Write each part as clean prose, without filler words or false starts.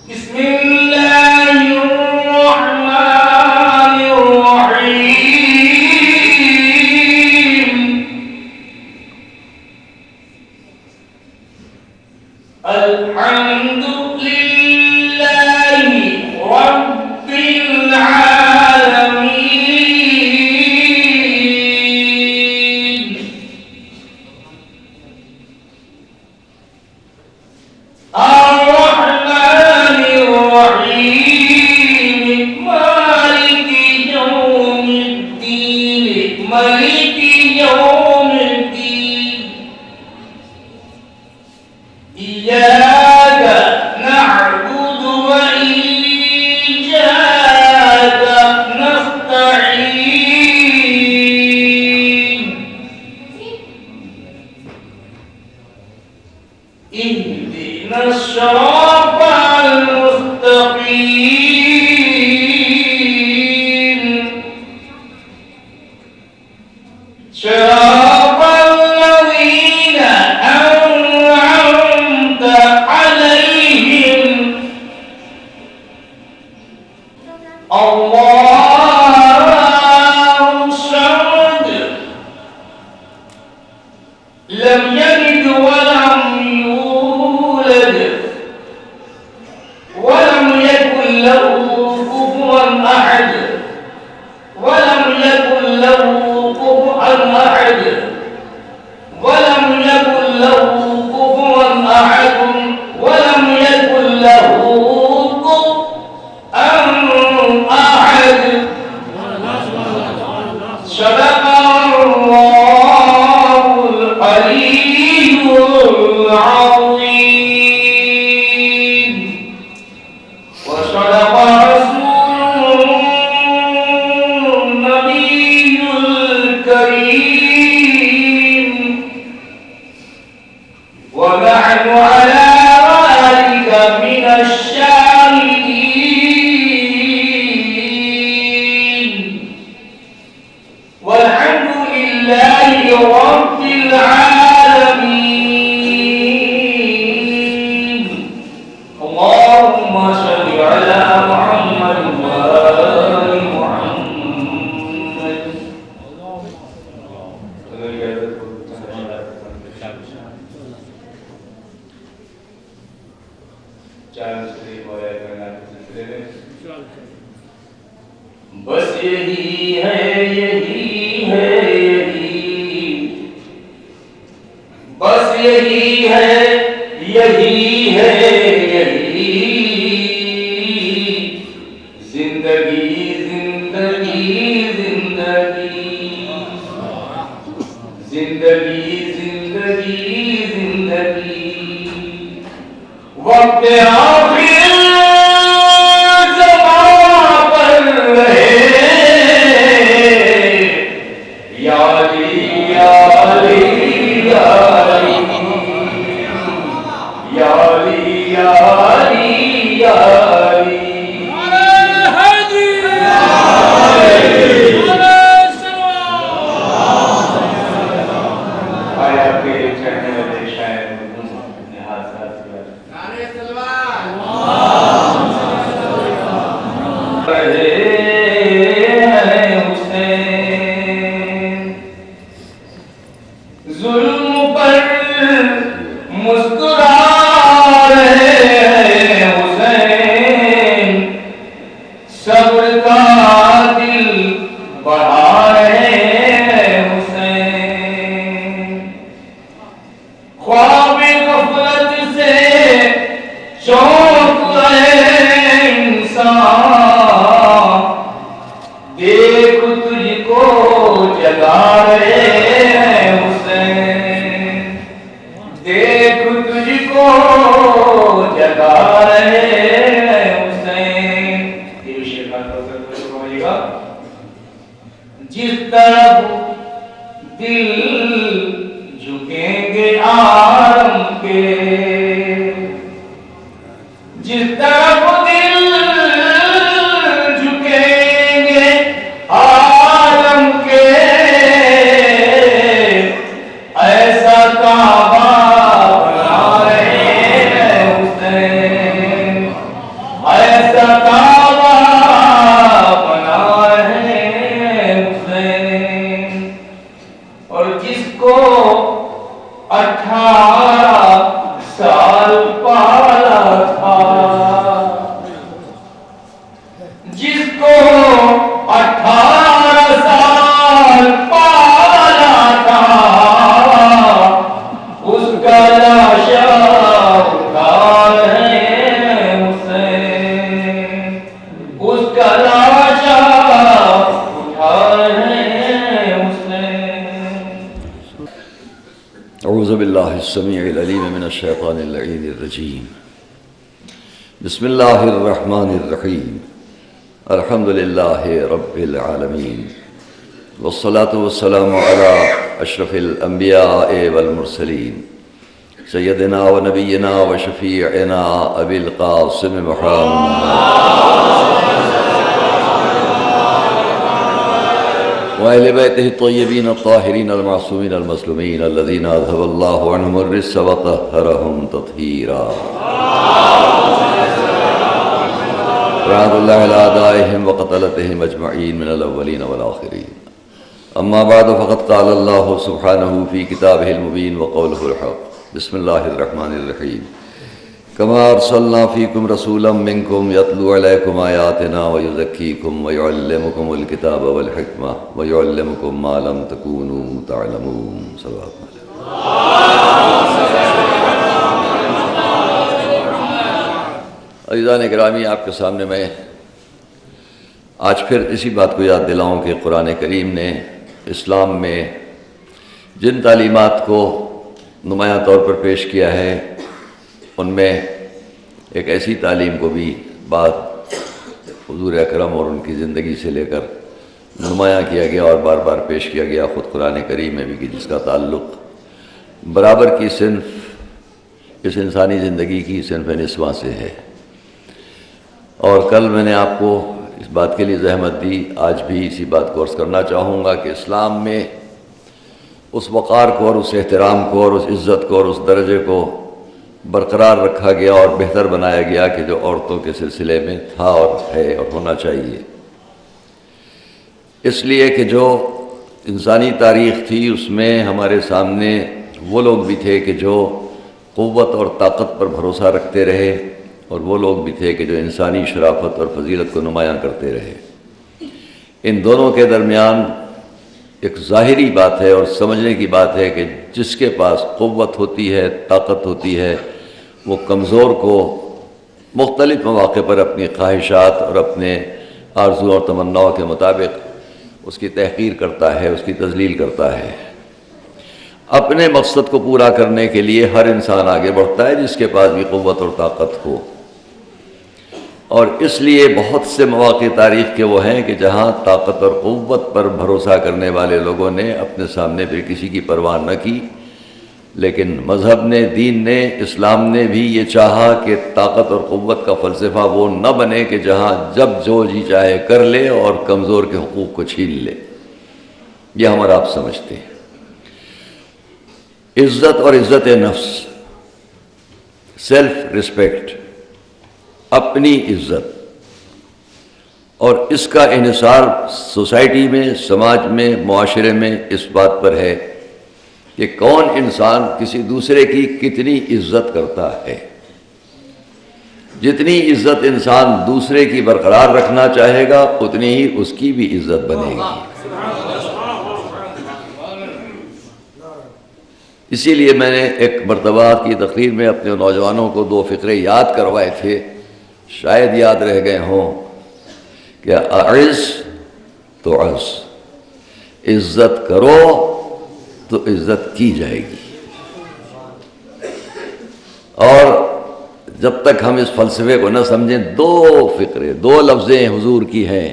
بسم الله الرحمن الرحيم الحمد لله رب العالمين الرحمن الرحيم مالك يوم الدين مالك يوم الدين إياك نعبد وإياك نستعين اهدنا الصراط المستقيم صراط الذين أنعمت عليهم الله الصمد لم يلد ولم يولد ولم يكن له كفوا أحد ولم يكن له كفوا أحد ولم يكن له كفوا أحد ولم يكن له كفوا أحد صدق الله العلي العظيم وصدق رسوله النبي الكريم ونحن على ذلك من الشاهدين والحمد لله رب العالمين اللهم صل على محمد وآل محمد بس یہی ہے یہی ہے یہی بس یہی ہے یہی ہے یہی زندگی زندگی زندگی زندگی زندگی زندگی وقت آخر زمان پر رہے یا علی یا علی یا علی یا علی یا علی یا علی آیا کے چڑھنے والے شاعر نے حاصل کیا ظلم پر مسکرا رہے ہیں حسین صبر کا دل بڑھا رہے ہیں حسین خواب غفلت سے چونک رہے ہیں انسان دیکھ تجھ کو جگا رہے ہیں حسین دیکھ تجھ کو جگا رہے ہیں حسین یہ بھی شیخ سمجھے گا جس طرف دل جھکیں گے عالم کے جس طرف دل جھکیں گے عالم کے ایسا کعبہ بنا رہے ہیں حسین ایسا کعبہ بنا ہے حسین، اور جس کو 18 سال پالا تھا، جس کو 18 سال پالا تھا، اس کا لاشا اٹھا ہے حسین، اس کا لاشا اٹھا ہے حسین۔ اعوذ باللہ السمیع العلیم من الشیطان اللعین الرجیم، بسم اللہ الرحمن الرحیم، الحمد للہ رب العالمین، والصلاة والسلام علی اشرف الانبیاء والمرسلین، سیدنا و نبینا و شفیعنا ابی القاسم محمد وآل بیتہ الطیبین الطاہرین المعصومین المظلومین الذین اذھب اللہ عنہم الرجس وطہرہم تطہیرا، رحمۃ اللہ علی اعدائہم وقتلتہم اجمعین من الاولین والآخرین، اما بعد فقد قال اللہ سبحانہ فی کتابہ المبین وقولہ الحق، بسم اللہ الرحمن الرحیم، کما ارسلنا فیکم رسولا منکم یتلو علیکم آیاتنا ویزکیکم ویعلمکم الکتاب والحکمہ ویعلمکم ما لم تکونوا تعلمون، صلی اللہ علیہ وسلم۔ عزیزان گرامی، آپ کے سامنے میں آج پھر اسی بات کو یاد دلاؤں کہ قرآن کریم نے اسلام میں جن تعلیمات کو نمایاں طور پر پیش کیا ہے، ان میں ایک ایسی تعلیم کو بھی بات حضور اکرم اور ان کی زندگی سے لے کر نمایاں کیا گیا اور بار بار پیش کیا گیا خود قرآن کریم میں بھی، کہ جس کا تعلق برابر کی صنف اس انسانی زندگی کی صنف نسواں سے ہے۔ اور کل میں نے آپ کو اس بات کے لیے زحمت دی، آج بھی اسی بات کو عرض کرنا چاہوں گا کہ اسلام میں اس وقار کو اور اس احترام کو اور اس عزت کو اور اس درجے کو برقرار رکھا گیا اور بہتر بنایا گیا کہ جو عورتوں کے سلسلے میں تھا اور ہے اور ہونا چاہیے، اس لیے کہ جو انسانی تاریخ تھی اس میں ہمارے سامنے وہ لوگ بھی تھے کہ جو قوت اور طاقت پر بھروسہ رکھتے رہے، اور وہ لوگ بھی تھے کہ جو انسانی شرافت اور فضیلت کو نمایاں کرتے رہے۔ ان دونوں کے درمیان ایک ظاہری بات ہے اور سمجھنے کی بات ہے کہ جس کے پاس قوت ہوتی ہے، طاقت ہوتی ہے، وہ کمزور کو مختلف مواقع پر اپنی خواہشات اور اپنے آرزو اور تمناؤں کے مطابق اس کی تحقیر کرتا ہے، اس کی تذلیل کرتا ہے۔ اپنے مقصد کو پورا کرنے کے لیے ہر انسان آگے بڑھتا ہے جس کے پاس بھی قوت اور طاقت ہو، اور اس لیے بہت سے مواقع تاریخ کے وہ ہیں کہ جہاں طاقت اور قوت پر بھروسہ کرنے والے لوگوں نے اپنے سامنے پھر کسی کی پرواہ نہ کی، لیکن مذہب نے، دین نے، اسلام نے بھی یہ چاہا کہ طاقت اور قوت کا فلسفہ وہ نہ بنے کہ جہاں جب جو جی چاہے کر لے اور کمزور کے حقوق کو چھین لے۔ یہ ہمارا آپ سمجھتے ہیں۔ عزت اور عزت نفس، سیلف ریسپیکٹ، اپنی عزت، اور اس کا انحصار سوسائٹی میں، سماج میں، معاشرے میں اس بات پر ہے کہ کون انسان کسی دوسرے کی کتنی عزت کرتا ہے۔ جتنی عزت انسان دوسرے کی برقرار رکھنا چاہے گا اتنی ہی اس کی بھی عزت بنے گی۔ اسی لیے میں نے ایک مرتبہ کی تقریر میں اپنے نوجوانوں کو 2 فقرے یاد کروائے تھے، شاید یاد رہ گئے ہوں، کہ اعز تو عز، عزت کرو تو عزت کی جائے گی۔ اور جب تک ہم اس فلسفے کو نہ سمجھیں، 2 فقرے، 2 لفظیں حضور کی ہیں،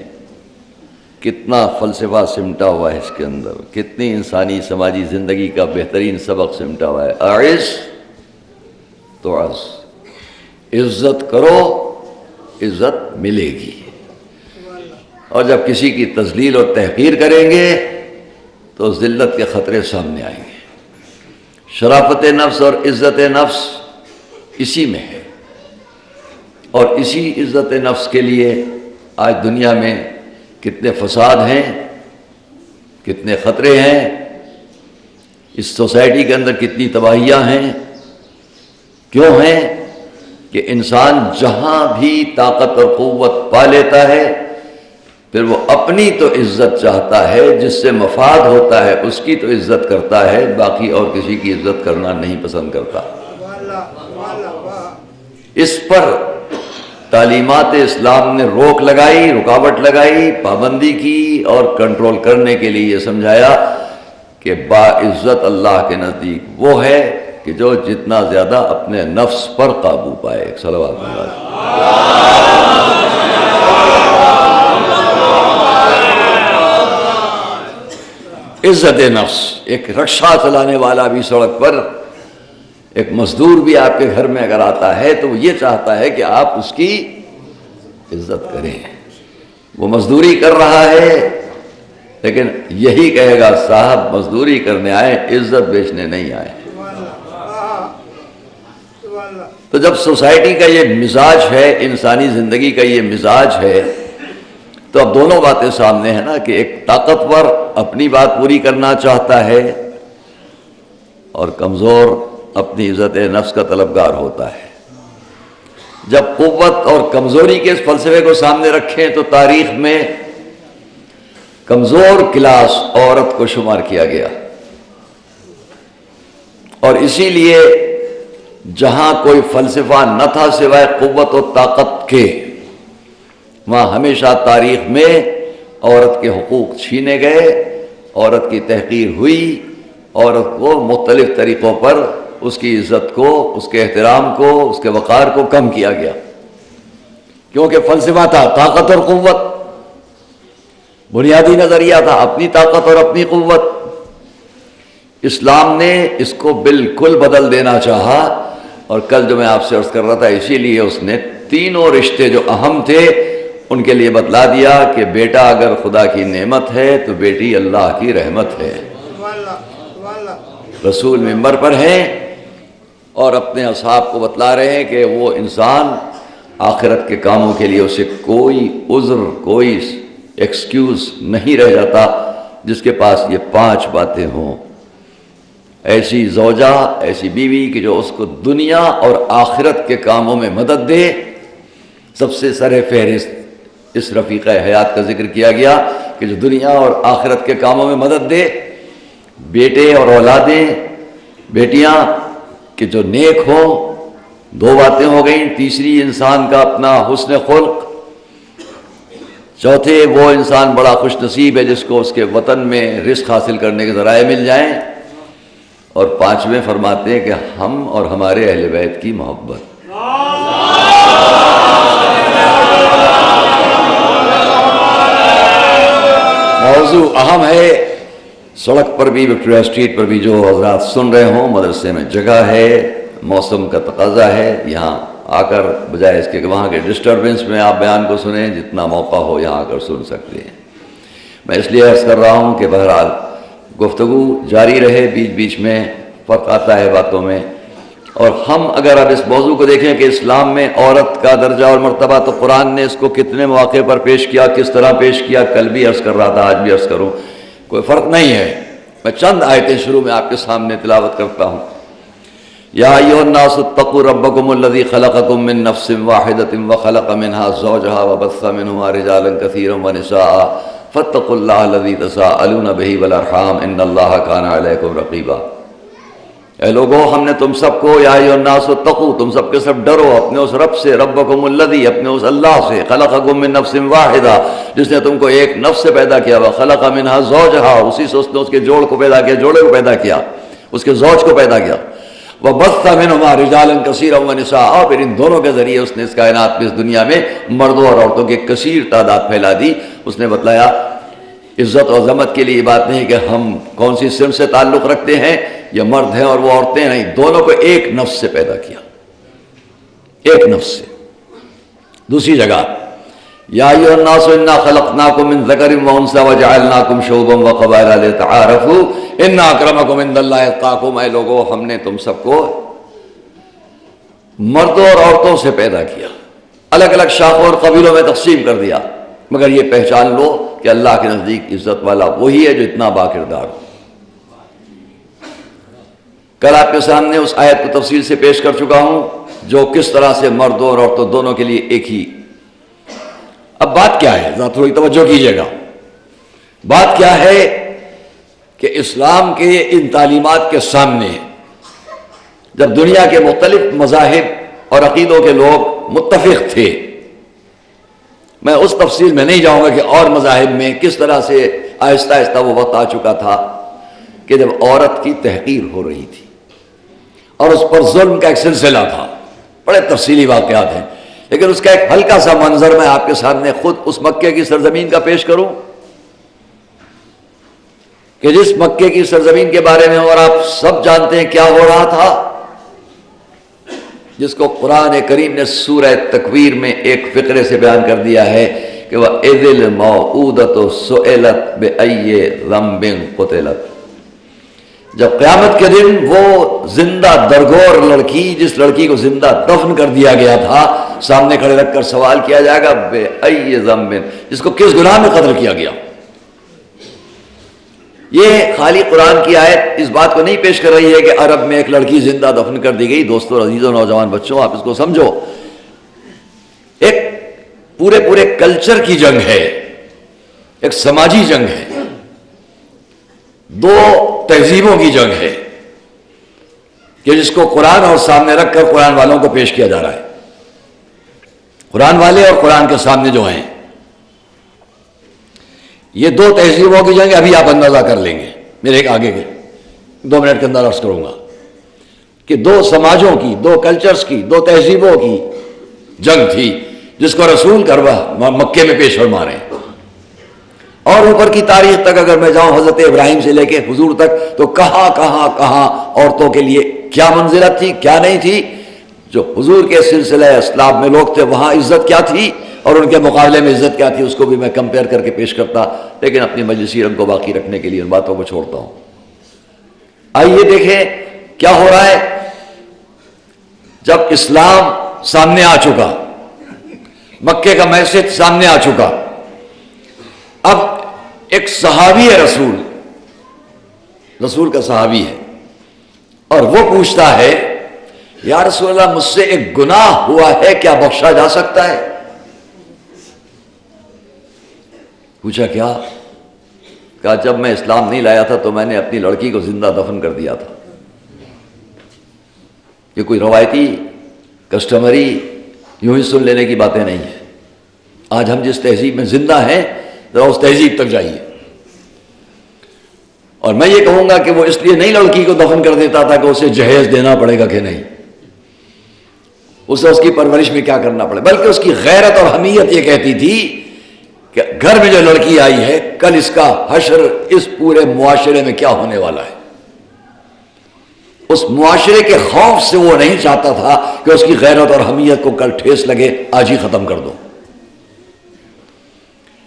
کتنا فلسفہ سمٹا ہوا ہے اس کے اندر، کتنی انسانی سماجی زندگی کا بہترین سبق سمٹا ہوا ہے۔ اعز تو عز، عزت کرو عزت ملے گی، اور جب کسی کی تذلیل اور تحقیر کریں گے تو ذلت کے خطرے سامنے آئیں گے۔ شرافت نفس اور عزت نفس اسی میں ہے، اور اسی عزت نفس کے لیے آج دنیا میں کتنے فساد ہیں، کتنے خطرے ہیں، اس سوسائٹی کے اندر کتنی تباہیاں ہیں۔ کیوں ہیں؟ کہ انسان جہاں بھی طاقت اور قوت پا لیتا ہے پھر وہ اپنی تو عزت چاہتا ہے، جس سے مفاد ہوتا ہے اس کی تو عزت کرتا ہے، باقی اور کسی کی عزت کرنا نہیں پسند کرتا۔ اس پر تعلیمات اسلام نے روک لگائی، رکاوٹ لگائی، پابندی کی اور کنٹرول کرنے کے لیے یہ سمجھایا کہ باعزت اللہ کے نزدیک وہ ہے کہ جو جتنا زیادہ اپنے نفس پر قابو پائے۔ صلوات اللہ۔ عزت نفس، ایک رکشہ چلانے والا بھی سڑک پر، ایک مزدور بھی آپ کے گھر میں اگر آتا ہے تو وہ یہ چاہتا ہے کہ آپ اس کی عزت کریں۔ وہ مزدوری کر رہا ہے لیکن یہی کہے گا صاحب مزدوری کرنے آئے، عزت بیچنے نہیں آئے۔ تو جب سوسائٹی کا یہ مزاج ہے، انسانی زندگی کا یہ مزاج ہے، تو اب دونوں باتیں سامنے ہیں نا کہ ایک طاقتور اپنی بات پوری کرنا چاہتا ہے اور کمزور اپنی عزت نفس کا طلبگار ہوتا ہے۔ جب قوت اور کمزوری کے اس فلسفے کو سامنے رکھیں تو تاریخ میں کمزور کلاس عورت کو شمار کیا گیا، اور اسی لیے جہاں کوئی فلسفہ نہ تھا سوائے قوت و طاقت کے، وہاں ہمیشہ تاریخ میں عورت کے حقوق چھینے گئے، عورت کی تحقیر ہوئی، عورت کو مختلف طریقوں پر اس کی عزت کو، اس کے احترام کو، اس کے وقار کو کم کیا گیا، کیونکہ فلسفہ تھا طاقت اور قوت، بنیادی نظریہ تھا اپنی طاقت اور اپنی قوت۔ اسلام نے اس کو بالکل بدل دینا چاہا، اور کل جو میں آپ سے عرض کر رہا تھا اسی لیے اس نے تینوں رشتے جو اہم تھے ان کے لیے بتلا دیا کہ بیٹا اگر خدا کی نعمت ہے تو بیٹی اللہ کی رحمت ہے۔ رسول منبر پر ہیں اور اپنے اصحاب کو بتلا رہے ہیں کہ وہ انسان آخرت کے کاموں کے لیے اسے کوئی عذر، کوئی ایکسکیوز نہیں رہ جاتا جس کے پاس یہ 5 باتیں ہوں۔ ایسی زوجہ، ایسی بیوی کہ جو اس کو دنیا اور آخرت کے کاموں میں مدد دے۔ سب سے سر فہرست اس رفیقہ حیات کا ذکر کیا گیا کہ جو دنیا اور آخرت کے کاموں میں مدد دے۔ بیٹے اور اولادیں، بیٹیاں کہ جو نیک ہوں، 2 باتیں ہو گئیں۔ تیسری انسان کا اپنا حسن خلق۔ چوتھے وہ انسان بڑا خوش نصیب ہے جس کو اس کے وطن میں رزق حاصل کرنے کے ذرائع مل جائیں۔ اور 5ویں فرماتے ہیں کہ ہم اور ہمارے اہل بیت کی محبت۔ موضوع اہم ہے۔ سڑک پر بھی، وکٹوریہ اسٹریٹ پر بھی جو حضرات سن رہے ہوں، مدرسے میں جگہ ہے، موسم کا تقاضا ہے، یہاں آ کر بجائے اس کے کہ وہاں کے ڈسٹربنس میں آپ بیان کو سنیں، جتنا موقع ہو یہاں آ کر سن سکتے ہیں۔ میں اس لیے عرض کر رہا ہوں کہ بہرحال گفتگو جاری رہے، بیچ بیچ میں فرق آتا ہے باتوں میں۔ اور ہم اگر اب اس موضوع کو دیکھیں کہ اسلام میں عورت کا درجہ اور مرتبہ، تو قرآن نے اس کو کتنے مواقع پر پیش کیا، کس طرح پیش کیا، کل بھی عرض کر رہا تھا، آج بھی عرض کروں، کوئی فرق نہیں ہے۔ میں چند آیتیں شروع میں آپ کے سامنے تلاوت کرتا ہوں۔ یا ایھا الناس اتقوا ربکم الذی خلقکم من نفس واحدۃ وخلق منها زوجها وبث منهما رجالا کثیرا ونساء فاتقوا اللہ الذی تساءلون بہ والارحام ان اللہ کان علیکم رقیبا۔ اے لوگو، ہم نے تم سب کو، یا ایھا الناس اتقوا، تم سب کے سب ڈرو اپنے اس رب سے، ربکم الذی، اپنے اس اللہ سے، خلقکم من نفس واحدہ، جس نے تم کو ایک نفس سے پیدا کیا، وخلق منها زوجها، اسی سے اس نے اس کے جوڑ کو پیدا کیا، جوڑے کو پیدا کیا، اس کے زوج کو پیدا کیا، وبث منهما رجالا كثيرا ونساء، اور پھر ان دونوں کے ذریعے اس نے اس کائنات میں، اس دنیا میں مردوں اور عورتوں کی کثیر تعداد پھیلا دی۔ اس نے بتلایا عزت اور عظمت کے لیے یہ بات نہیں کہ ہم کون سی صنف سے تعلق رکھتے ہیں، یا مرد ہیں اور وہ عورتیں، نہیں، دونوں کو ایک نفس سے پیدا کیا، ایک نفس سے۔ دوسری جگہ یا ایھا الناس انا خلقناکم من ذکر وانثی وجعلناکم شعوبا وقبائل لتعارفوا ان اکرمکم عند اللہ اتقاکم۔ اے لوگو، ہم نے تم سب کو مردوں اور عورتوں سے پیدا کیا، الگ الگ شاخوں اور قبیلوں میں تقسیم کر دیا، مگر یہ پہچان لو کہ اللہ کے نزدیک عزت والا وہی ہے جو اتنا باکردار ہو۔ کل آپ کے سامنے اس آیت کو تفصیل سے پیش کر چکا ہوں جو کس طرح سے مردوں اور عورتوں دونوں کے لیے ایک ہی۔ اب بات کیا ہے، ذرا تھوڑی توجہ کیجیے گا۔ بات کیا ہے کہ اسلام کے ان تعلیمات کے سامنے جب دنیا کے مختلف مذاہب اور عقیدوں کے لوگ متفق تھے، میں اس تفصیل میں نہیں جاؤں گا کہ اور مذاہب میں کس طرح سے آہستہ آہستہ وہ وقت آ چکا تھا کہ جب عورت کی تحقیر ہو رہی تھی اور اس پر ظلم کا ایک سلسلہ تھا، بڑے تفصیلی واقعات ہیں، لیکن اس کا ایک ہلکا سا منظر میں آپ کے سامنے خود اس مکے کی سرزمین کا پیش کروں کہ جس مکے کی سرزمین کے بارے میں اور آپ سب جانتے ہیں کیا ہو رہا تھا، جس کو قرآن کریم نے سورہ تکویر میں ایک فقرے سے بیان کر دیا ہے کہ وَإِذِ الْمَوْءُودَةُ سُئِلَتْ بِأَيِّ ذَنبٍ قُتِلَتْ۔ جب قیامت کے دن وہ زندہ درگور لڑکی، جس لڑکی کو زندہ دفن کر دیا گیا تھا، سامنے کھڑے رکھ کر سوال کیا جائے گا بِأَيِّ ذَنبٍ، جس کو کس گناہ میں قتل کیا گیا۔ یہ خالی قرآن کی آیت اس بات کو نہیں پیش کر رہی ہے کہ عرب میں ایک لڑکی زندہ دفن کر دی گئی۔ دوستوں، عزیزوں، نوجوان بچوں، آپ اس کو سمجھو، ایک پورے کلچر کی جنگ ہے، ایک سماجی جنگ ہے، دو تہذیبوں کی جنگ ہے کہ جس کو قرآن اور سامنے رکھ کر قرآن والوں کو پیش کیا جا رہا ہے۔ قرآن والے اور قرآن کے سامنے جو ہیں، یہ دو تہذیبوں کی جنگ ابھی آپ اندازہ کر لیں گے، میرے ایک آگے کے 2 منٹ کے اندر عرض کروں گا کہ دو سماجوں کی، دو کلچرز کی، دو تہذیبوں کی جنگ تھی جس کو رسول مکے میں پیش فرما رہے ہیں۔ اور اوپر کی تاریخ تک اگر میں جاؤں، حضرت ابراہیم سے لے کے حضور تک، تو کہاں عورتوں کے لیے کیا منزلت تھی، کیا نہیں تھی۔ جو حضور کے سلسلہ اسلام میں لوگ تھے وہاں عزت کیا تھی اور ان کے مقابلے میں عزت کیا تھی، اس کو بھی میں کمپیئر کر کے پیش کرتا، لیکن اپنی مجلسی رنگ کو باقی رکھنے کے لیے ان باتوں کو چھوڑتا ہوں۔ آئیے دیکھیں کیا ہو رہا ہے۔ جب اسلام سامنے آ چکا، مکے کا میسج سامنے آ چکا، اب ایک صحابی ہے، رسول کا صحابی ہے، اور وہ پوچھتا ہے یا رسول اللہ، مجھ سے ایک گناہ ہوا ہے، کیا بخشا جا سکتا ہے؟ پوچھا کیا؟ کہا جب میں اسلام نہیں لایا تھا تو میں نے اپنی لڑکی کو زندہ دفن کر دیا تھا۔ یہ کوئی روایتی کسٹمری یوں ہی سن لینے کی باتیں نہیں ہیں۔ آج ہم جس تہذیب میں زندہ ہیں، ذرا اس تہذیب تک جائیے۔ اور میں یہ کہوں گا کہ وہ اس لیے نہیں لڑکی کو دفن کر دیتا تھا کہ اسے جہیز دینا پڑے گا کہ نہیں، اسے اس کی پرورش میں کیا کرنا پڑے، بلکہ اس کی غیرت اور حمیت یہ کہتی تھی کہ گھر میں جو لڑکی آئی ہے، کل اس کا حشر اس پورے معاشرے میں کیا ہونے والا ہے۔ اس معاشرے کے خوف سے وہ نہیں چاہتا تھا کہ اس کی غیرت اور حمیت کو کل ٹھیس لگے، آج ہی ختم کر دو۔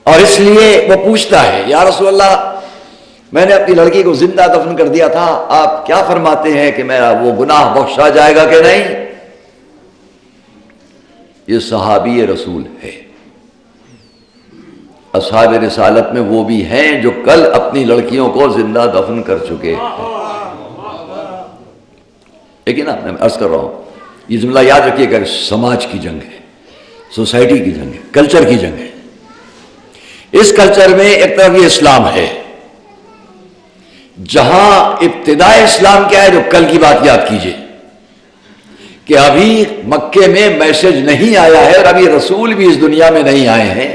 اور اس لیے وہ پوچھتا ہے یا رسول اللہ، میں نے اپنی لڑکی کو زندہ دفن کر دیا تھا، آپ کیا فرماتے ہیں کہ میرا وہ گناہ بخشا جائے گا کہ نہیں؟ یہ صحابی رسول ہے، اصحاب رسالت میں وہ بھی ہیں جو کل اپنی لڑکیوں کو زندہ دفن کر چکے ہیں۔ لیکن میں عرض کر رہا ہوں، یہ جملہ یاد رکھیے گا، سماج کی جنگ ہے، سوسائٹی کی جنگ ہے، کلچر کی جنگ ہے۔ اس کلچر میں ایک طرف یہ اسلام ہے، جہاں ابتداء اسلام کیا ہے، جو کل کی بات یاد کیجئے کہ ابھی مکے میں میسج نہیں آیا ہے اور ابھی رسول بھی اس دنیا میں نہیں آئے ہیں،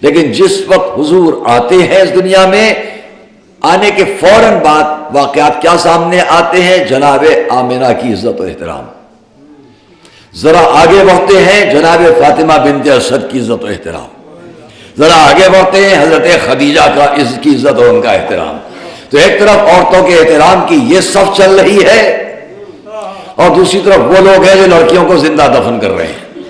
لیکن جس وقت حضور آتے ہیں اس دنیا میں، آنے کے فوراً بعد واقعات کیا سامنے آتے ہیں؟ جناب آمنہ کی عزت و احترام، ذرا آگے بڑھتے ہیں جناب فاطمہ بنت اسد کی عزت و احترام، ذرا آگے بڑھتے ہیں حضرت خدیجہ کی عزت اور ان کا احترام۔ تو ایک طرف عورتوں کے احترام کی یہ صف چل رہی ہے، اور دوسری طرف وہ لوگ ہیں جو لڑکیوں کو زندہ دفن کر رہے ہیں۔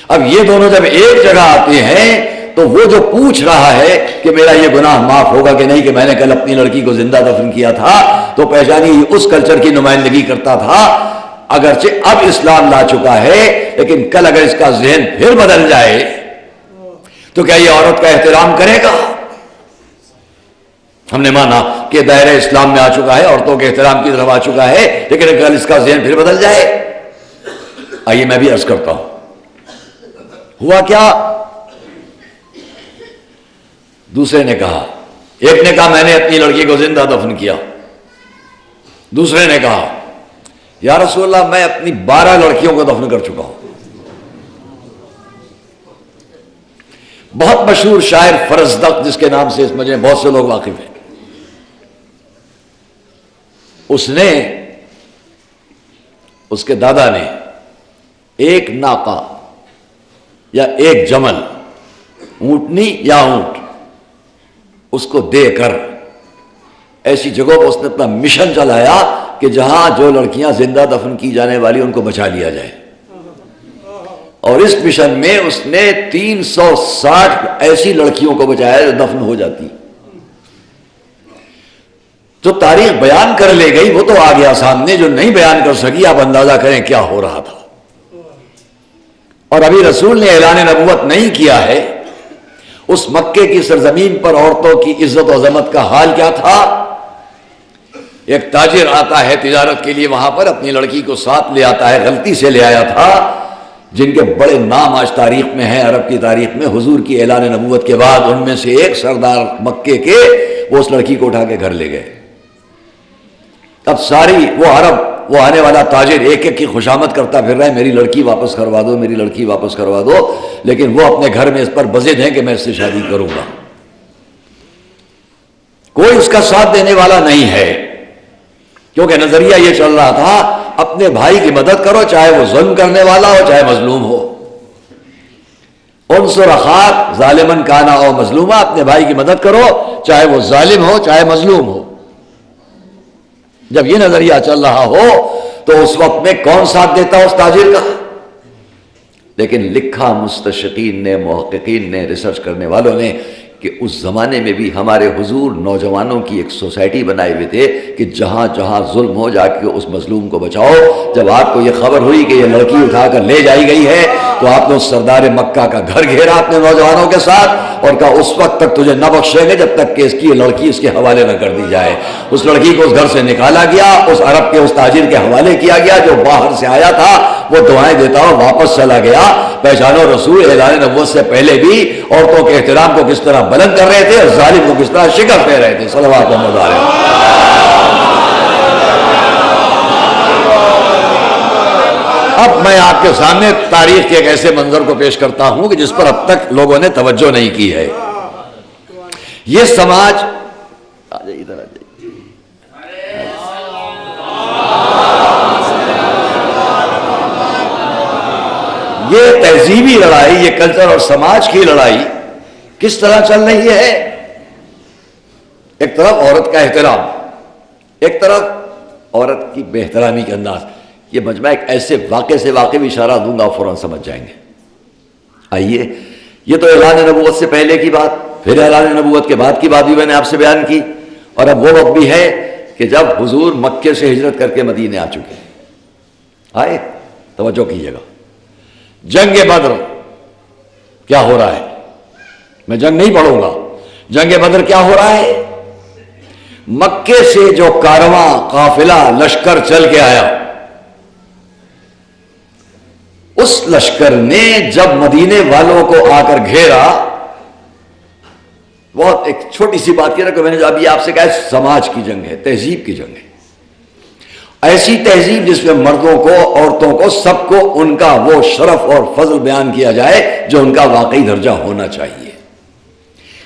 اب یہ دونوں جب ایک جگہ آتے ہیں تو وہ جو پوچھ رہا ہے کہ میرا یہ گناہ معاف ہوگا کہ نہیں کہ میں نے کل اپنی لڑکی کو زندہ دفن کیا تھا، تو پہچانی اس کلچر کی نمائندگی کرتا تھا اگرچہ اب اسلام لا چکا ہے، لیکن کل اگر اس کا ذہن پھر بدل جائے تو کیا یہ عورت کا احترام کرے گا؟ ہم نے مانا کہ دائرہ اسلام میں آ چکا ہے، عورتوں کے احترام کی طرف آ چکا ہے، لیکن اگر اس کا ذہن پھر بدل جائے۔ آئیے میں بھی عرض کرتا ہوں، ہوا کیا؟ دوسرے نے کہا، ایک نے کہا میں نے اپنی لڑکی کو زندہ دفن کیا، دوسرے نے کہا یا رسول اللہ میں اپنی 12 لڑکیوں کو دفن کر چکا ہوں۔ بہت مشہور شاعر فرزدق، جس کے نام سے اس مجمع میں بہت سے لوگ واقف ہیں، اس نے، اس کے دادا نے ایک ناقہ یا ایک جمل، اونٹنی یا اونٹ، اس کو دے کر ایسی جگہوں پر اس نے اپنا مشن چلایا کہ جہاں جو لڑکیاں زندہ دفن کی جانے والی ان کو بچا لیا جائے، اور اس مشن میں اس نے 360 ایسی لڑکیوں کو بچایا جو دفن ہو جاتی۔ جو تاریخ بیان کر لے گئی وہ تو آ گیا سامنے، جو نہیں بیان کر سکی آپ اندازہ کریں کیا ہو رہا تھا۔ اور ابھی رسول نے اعلان نبوت نہیں کیا ہے، اس مکے کی سرزمین پر عورتوں کی عزت و عظمت کا حال کیا تھا؟ ایک تاجر آتا ہے تجارت کے لیے، وہاں پر اپنی لڑکی کو ساتھ لے آتا ہے، غلطی سے لے آیا تھا، جن کے بڑے نام آج تاریخ میں ہیں، عرب کی تاریخ میں، حضور کی اعلان نبوت کے بعد ان میں سے ایک سردار مکے کے، وہ اس لڑکی کو اٹھا کے گھر لے گئے۔ اب ساری وہ عرب، وہ آنے والا تاجر ایک ایک کی خوشامد کرتا پھر رہا ہے، میری لڑکی واپس کروا دو، میری لڑکی واپس کروا دو، لیکن وہ اپنے گھر میں اس پر بضد ہیں کہ میں اس سے شادی کروں گا۔ کوئی اس کا ساتھ دینے والا نہیں ہے، کیونکہ نظریہ یہ چل رہا تھا اپنے بھائی کی مدد کرو، چاہے وہ ظلم کرنے والا ہو چاہے مظلوم ہو۔ انصر اخاک ظالمن کانا او مظلوما، اپنے بھائی کی مدد کرو چاہے وہ ظالم ہو چاہے مظلوم ہو۔ جب یہ نظریہ چل رہا ہو تو اس وقت میں کون ساتھ دیتا اس تاجر کا؟ لیکن لکھا مستشرقین نے، محققین نے، ریسرچ کرنے والوں نے کہ اس زمانے میں بھی ہمارے حضور نوجوانوں کی ایک سوسائٹی بنائے ہوئے تھے کہ جہاں جہاں ظلم ہو جا کے اس مظلوم کو بچاؤ۔ جب آپ کو یہ خبر ہوئی کہ یہ لڑکی اٹھا کر لے جائی گئی ہے تو آپ نے اس سردار مکہ کا گھر گھیرا اپنے نوجوانوں کے ساتھ اور کہا اس وقت تک تجھے نہ بخشیں گے جب تک کہ اس کی لڑکی اس کے حوالے نہ کر دی جائے۔ اس لڑکی کو اس گھر سے نکالا گیا، اس عرب کے اس تاجر کے حوالے کیا گیا جو باہر سے آیا تھا، وہ دعائیں دیتا ہوا واپس چلا گیا۔ پہچانو رسول اعلان نبوت سے پہلے بھی عورتوں کے احترام کو کس طرح بلند کر رہے تھے اور ظالم کو کس طرح شکست دے رہے تھے۔ صلوات محمد علیہ۔ اب میں آپ کے سامنے تاریخ کے ایک ایسے منظر کو پیش کرتا ہوں کہ جس پر اب تک لوگوں نے توجہ نہیں کی ہے۔ یہ سماج، آ جائیے ادھر آ جائیے، یہ تہذیبی لڑائی، یہ کلچر اور سماج کی لڑائی کس طرح چل رہی ہے؟ ایک طرف عورت کا احترام، ایک طرف عورت کی بے احترامی کے انداز۔ یہ مجمع ایک ایسے واقعے سے واقعی اشارہ دوں گا فوراً سمجھ جائیں گے۔ آئیے، یہ تو اعلان نبوت سے پہلے کی بات، پھر اعلان نبوت کے بعد کی بات بھی میں نے آپ سے بیان کی، اور اب وہ وقت بھی ہے کہ جب حضور مکے سے ہجرت کر کے مدینے آ چکے ہیں۔ آئے، توجہ کیجیے گا۔ جنگ بدر کیا ہو رہا ہے؟ میں جنگ نہیں پڑھوں گا، جنگ بدر کیا ہو رہا ہے؟ مکے سے جو کارواں قافلہ لشکر چل کے آیا، اس لشکر نے جب مدینے والوں کو آ کر گھیرا، بہت ایک چھوٹی سی بات کیا نا کہ میں نے جو ابھی آپ سے کہا سماج کی جنگ ہے، تہذیب کی جنگ ہے۔ ایسی تہذیب جس میں مردوں کو، عورتوں کو، سب کو ان کا وہ شرف اور فضل بیان کیا جائے جو ان کا واقعی درجہ ہونا چاہیے۔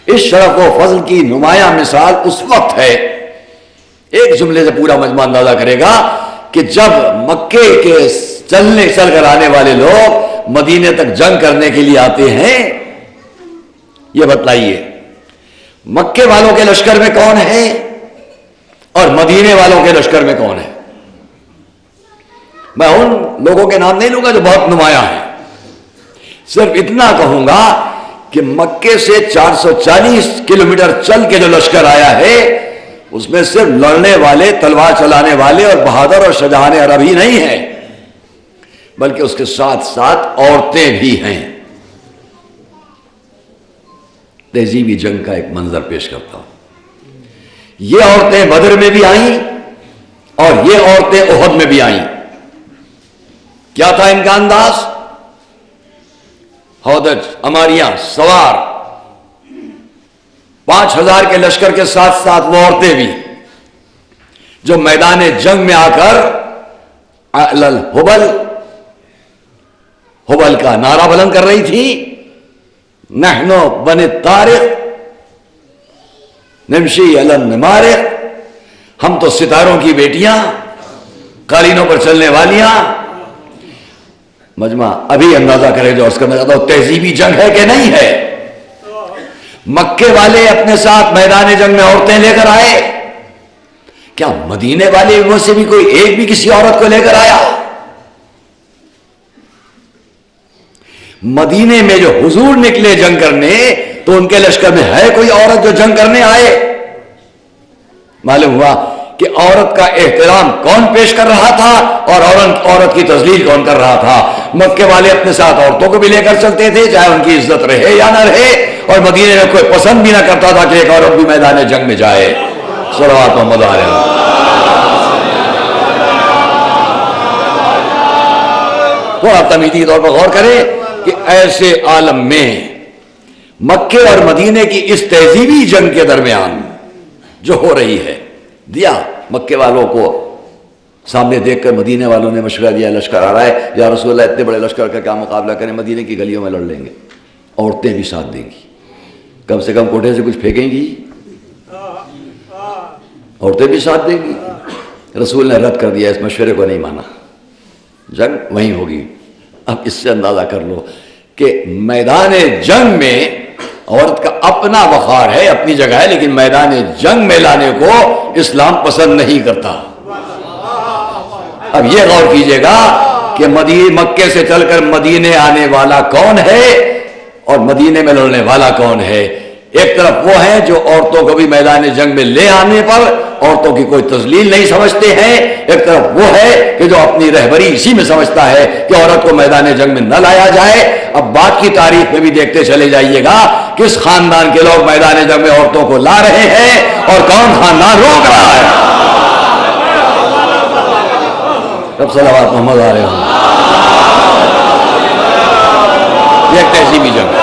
اس شرف و فضل کی نمایاں مثال اس وقت ہے، ایک جملے سے پورا مجمع اندازہ کرے گا کہ جب مکے کے چل کر آنے والے لوگ مدینے تک جنگ کرنے کے لیے آتے ہیں۔ یہ بتلائیے مکے والوں کے لشکر میں کون ہے اور مدینے والوں کے لشکر میں کون ہے؟ میں ان لوگوں کے نام نہیں لوں گا جو بہت نمایاں ہیں، صرف اتنا کہوں گا کہ مکے سے 440 کلومیٹر چل کے جو لشکر آیا ہے اس میں صرف لڑنے والے، تلوار چلانے والے اور بہادر اور شجاعان عرب ہی نہیں ہیں، بلکہ اس کے ساتھ ساتھ عورتیں بھی ہیں۔ تہذیبی جنگ کا ایک منظر پیش کرتا ہوں۔ یہ عورتیں بدر میں بھی آئیں اور یہ عورتیں احد میں بھی آئیں۔ کیا تھا ان کا انداز؟ ہودج، اماریاں سوار، 5000 کے لشکر کے ساتھ ساتھ وہ عورتیں بھی جو میدان جنگ میں آ کر حبل کا نعرہ بلند کر رہی تھی، نحنو بن طارق نمشی علی النمارق، ہم تو ستاروں کی بیٹیاں، قالینوں پر چلنے والیاں۔ مجمع ابھی اندازہ کرے جو اس کا میں تہذیبی جنگ ہے کہ نہیں ہے۔ مکے والے اپنے ساتھ میدان جنگ میں عورتیں لے کر آئے، کیا مدینے والے میں سے بھی کوئی ایک بھی کسی عورت کو لے کر آیا؟ مدینے میں جو حضور نکلے جنگ کرنے تو ان کے لشکر میں ہے کوئی عورت جو جنگ کرنے آئے؟ معلوم ہوا کہ عورت کا احترام کون پیش کر رہا تھا اور عورت کی تذلیل کون کر رہا تھا۔ مکے والے اپنے ساتھ عورتوں کو بھی لے کر چلتے تھے چاہے ان کی عزت رہے یا نہ رہے، اور مدینے میں کوئی پسند بھی نہ کرتا تھا کہ ایک عورت بھی میدان جنگ میں جائے۔ صلوات محمد علیہ۔ تھوڑا تمیزی طور پر غور کریں کہ ایسے عالم میں مکے اور مدینے کی اس تہذیبی جنگ کے درمیان جو ہو رہی ہے، دیا مکے والوں کو سامنے دیکھ کر مدینے والوں نے مشورہ دیا، لشکر آ رہا ہے، یا رسول اللہ اتنے بڑے لشکر کا کیا مقابلہ کریں، مدینے کی گلیوں میں لڑ لیں گے، عورتیں بھی ساتھ دیں گی، کم سے کم کوٹھے سے کچھ پھینکیں گی، عورتیں بھی ساتھ دیں گی۔ رسول نے رد کر دیا، اس مشورے کو نہیں مانا، جنگ وہیں ہوگی۔ اب اس سے اندازہ کر لو کہ میدان جنگ میں عورت کا اپنا وقار ہے، اپنی جگہ ہے، لیکن میدان جنگ میں لانے کو اسلام پسند نہیں کرتا۔ اب یہ غور کیجئے گا کہ مکے سے چل کر مدینے آنے والا کون ہے اور مدینے میں لڑنے والا کون ہے۔ ایک طرف وہ ہیں جو عورتوں کو بھی میدان جنگ میں لے آنے پر عورتوں کی کوئی تذلیل نہیں سمجھتے ہیں، ایک طرف وہ ہے کہ جو اپنی رہبری اسی میں سمجھتا ہے کہ عورت کو میدان جنگ میں نہ لایا جائے۔ اب بات کی تاریخ میں بھی دیکھتے چلے جائیے گا کس خاندان کے لوگ میدان جنگ میں عورتوں کو لا رہے ہیں اور کون خاندان روک رہا ہے۔ سب صلوات محمد علیہ وسلم۔ یہ ایک تہذیبی جنگ ہے۔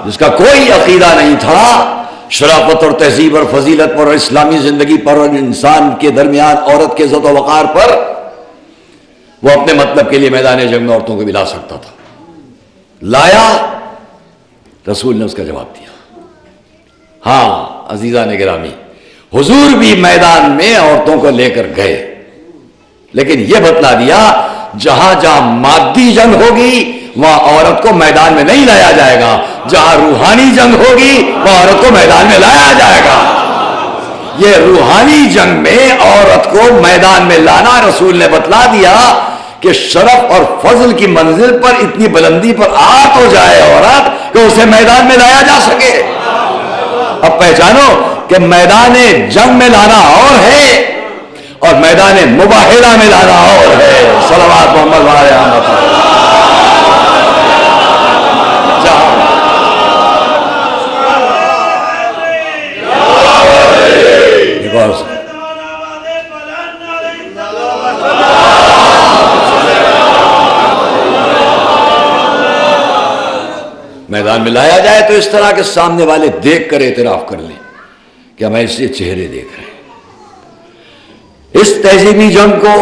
جس کا کوئی عقیدہ نہیں تھا شرافت اور تہذیب اور فضیلت پر اور اسلامی زندگی پر اور انسان کے درمیان عورت کے عزت و وقار پر، وہ اپنے مطلب کے لیے میدان جنگ میں عورتوں کو بھی لا سکتا تھا۔ لایا، رسول نے اس کا جواب دیا۔ ہاں عزیزان گرامی، حضور بھی میدان میں عورتوں کو لے کر گئے، لیکن یہ بتلا دیا جہاں جہاں مادی جنگ ہوگی وہاں عورت کو میدان میں نہیں لایا جائے گا، جہاں روحانی جنگ ہوگی وہاں عورت کو میدان میں لایا جائے گا۔ یہ روحانی جنگ میں عورت کو میدان میں لانا رسول نے بتلا دیا کہ شرف اور فضل کی منزل پر اتنی بلندی پر آت ہو جائے عورت کہ اسے میدان میں لایا جا سکے۔ اب پہچانو کہ میدان جنگ میں لانا اور ہے اور میدان مباہلہ میں لانا اور ہے۔ صلوات محمد علیہ۔ میدان میں لایا جائے تو اس طرح کے سامنے والے دیکھ کر اعتراف کر لیں کہ ہم ایسے چہرے دیکھ رہے ہیں۔ اس تہذیبی جنگ کو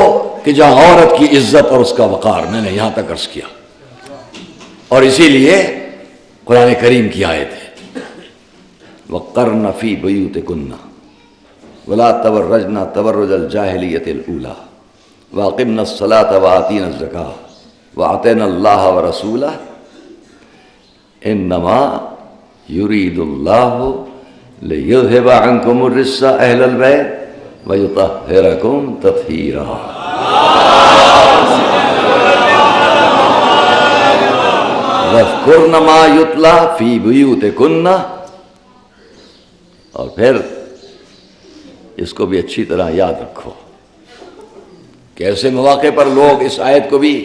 کہ جہاں عورت کی عزت اور اس کا وقار، میں نے یہاں تک عرض کیا، اور اسی لیے قرآن کریم کی آیت ہے وَقَرْنَ فِي بُيُوتِكُنَّ وَلَا تَبَرَّجْنَ تَبَرُّجَ الْجَاهِلِيَّةِ الْأُولَى وَأَقِمْنَ الصَّلَاةَ وَآتِينَ الزَّكَاةَ وَأَطِعْنَ اللَّهَ وَرَسُولَهُ إِنَّمَا يُرِيدُ اللَّهُ لِيُذْهِبَ عَنْكُمُ الرِّجْسَ أَهْلَ الْبَيْتِ وَيُطَهِّرَكُمْ تَطْهِيرًا۔ وَاذْكُرْنَ مَا يُتْلَى فِي بُيُوتِكُنَّ، اور پھر اس کو بھی اچھی طرح یاد رکھو کہ ایسے مواقع پر لوگ اس آیت کو بھی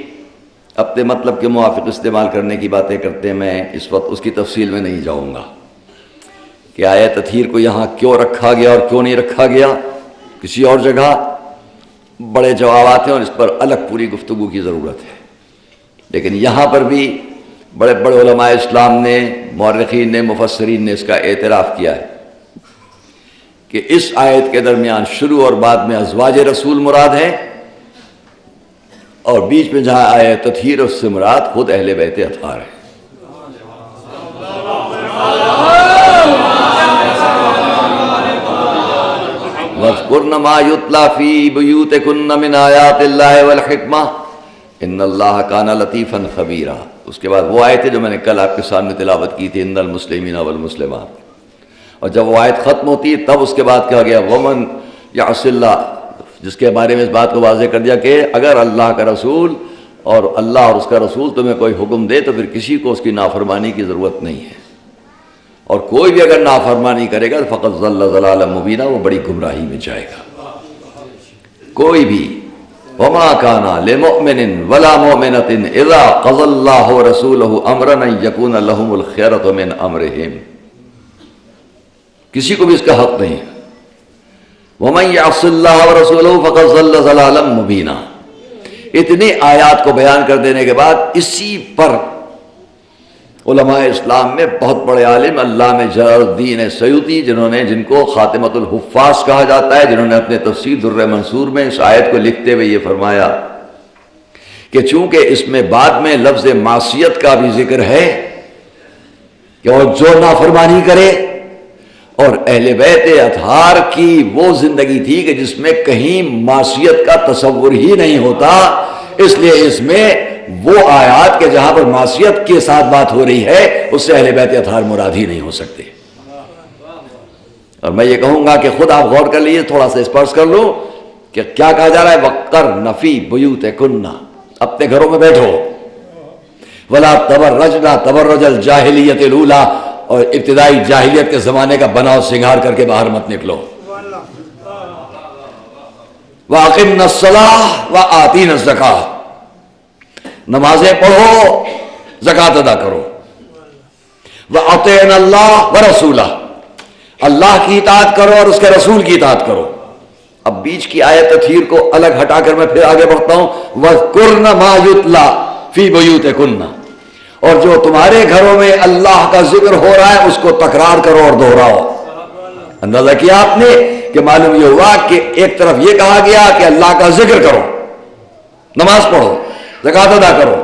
اپنے مطلب کے موافق استعمال کرنے کی باتیں کرتے ہیں. میں اس وقت اس کی تفصیل میں نہیں جاؤں گا کہ آیت تطہیر کو یہاں کیوں رکھا گیا اور کیوں نہیں رکھا گیا. کسی اور جگہ بڑے جوابات ہیں اور اس پر الگ پوری گفتگو کی ضرورت ہے. لیکن یہاں پر بھی بڑے بڑے علماء اسلام نے، مورخین نے، مفسرین نے اس کا اعتراف کیا ہے کہ اس آیت کے درمیان شروع اور بعد میں ازواج رسول مراد ہیں، اور بیچ میں جہاں آیت تطہیر اس سے مراد خود اہل بیت اطہار ہے. وَاذْكُرْنَ مَا يُتْلَى فِي بُيُوتِكُنَّ مِنْ آيَاتِ اللَّهِ وَالْحِكْمَةِ إِنَّ اللَّهَ كَانَ لَطِيفًا خَبِيرًا. اس کے بعد وہ آیت ہے جو میں نے کل آپ کے سامنے تلاوت کی تھی، إِنَّ الْمُسْلِمِينَ وَالْمُسْلِمَاتِ. اور جب وہ آیت ختم ہوتی ہے تب اس کے بعد کہا گیا وَمَنْ يَعْصِ اللَّهَ، جس کے بارے میں اس بات کو واضح کر دیا کہ اگر اللہ کا رسول اور اللہ اور اس کا رسول تمہیں کوئی حکم دے تو پھر کسی کو اس کی نافرمانی کی ضرورت نہیں ہے، اور کوئی بھی اگر نافرمانی کرے گا فقط ضل ضلالا مبینا، وہ بڑی گمراہی میں جائے گا. کوئی بھی وما كان لمؤمن ولا مؤمنة اذا قضى الله ورسوله امرا ان يكون لهم الخيرة من امرهم، کسی کو بھی اس کا حق نہیں ہے. ومن يعص الله ورسوله فقد ضل ضلالا مبینا. اتنی آیات کو بیان کر دینے کے بعد اسی پر علماء اسلام میں بہت بڑے عالم علامہ جلال الدین سیوطی، جن کو خاتمۃ الحفاظ کہا جاتا ہے، جنہوں نے اپنے تفسیر در منصور میں اس آیت کو لکھتے ہوئے یہ فرمایا کہ چونکہ اس میں بعد میں لفظ معصیت کا بھی ذکر ہے کہ اور جو نافرمانی کرے، اور اہل بیت اطہار کی وہ زندگی تھی کہ جس میں کہیں معصیت کا تصور ہی نہیں ہوتا، اس لیے اس میں وہ آیات کے جہاں پر معصیت کے ساتھ بات ہو رہی ہے اس سے اہل بیت اطہار مراد ہی نہیں ہو سکتے. اور میں یہ کہوں گا کہ خود آپ غور کر لیجیے، تھوڑا سا اسپرش کر لو کہ کیا کہا جا رہا ہے. وَقَرْنَ فِي بُيُوتِكُنَّ، اپنے گھروں میں بیٹھو. وَلَا تَبَرَّجْنَ تَبَرُّجَ الْجَاهِلِيَّةِ الْأُولَىٰ، اور ابتدائی جاہلیت کے زمانے کا بناؤ سنگھار کر کے باہر مت نکلو. وَأَقِمْنَ الصَّلَاةَ وَآتِينَ الزَّكَاةَ، نمازیں پڑھو، زکوٰۃ ادا کرو. وَأَطِعْنَ اللَّهَ وَرَسُولَهُ، اللہ کی اطاعت کرو اور اس کے رسول کی اطاعت کرو. اب بیچ کی آیت تطہیر کو الگ ہٹا کر میں پھر آگے بڑھتا ہوں. وَاذْكُرْنَ مَا يُتْلَى فِي بُيُوتِكُنَّ، اور جو تمہارے گھروں میں اللہ کا ذکر ہو رہا ہے اس کو تکرار کرو اور دہراؤ. اندازہ کیا آپ نے کہ معلوم یہ ہوا کہ ایک طرف یہ کہا گیا کہ اللہ کا ذکر کرو، نماز پڑھو، زکوٰۃ ادا کرو،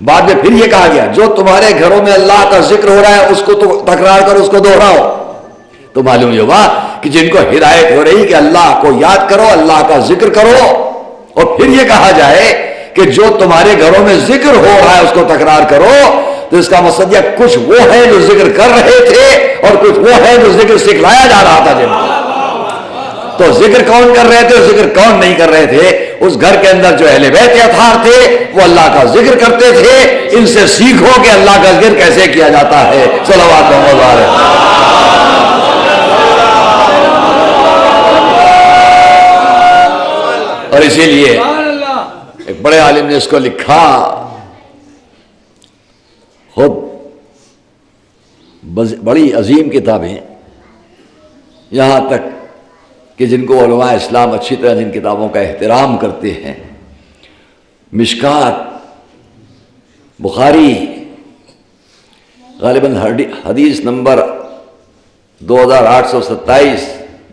بعد میں پھر یہ کہا گیا جو تمہارے گھروں میں اللہ کا ذکر ہو رہا ہے اس کو تو تکرار کرو، اس کو دہراؤ. تو معلوم یہ ہوا کہ جن کو ہدایت ہو رہی کہ اللہ کو یاد کرو، اللہ کا ذکر کرو، اور پھر یہ کہا جائے کہ جو تمہارے گھروں میں ذکر ہو رہا ہے اس کو تکرار کرو، تو اس کا مقصد یہ کچھ وہ ہیں جو ذکر کر رہے تھے اور کچھ وہ ہیں جو ذکر سکھلایا جا رہا تھا جن کو. تو ذکر کون کر رہے تھے اور ذکر کون نہیں کر رہے تھے؟ اس گھر کے اندر جو اہل بیت اطہار تھے وہ اللہ کا ذکر کرتے تھے. ان سے سیکھو کہ اللہ کا ذکر کیسے کیا جاتا ہے. صلوات محمد علیہ. اور اسی لیے ایک بڑے عالم نے اس کو لکھا، خود بڑی عظیم کتابیں، یہاں تک کہ جن کو علماء اسلام اچھی طرح جن کتابوں کا احترام کرتے ہیں، مشکات، بخاری، غالباً حدیث نمبر 2827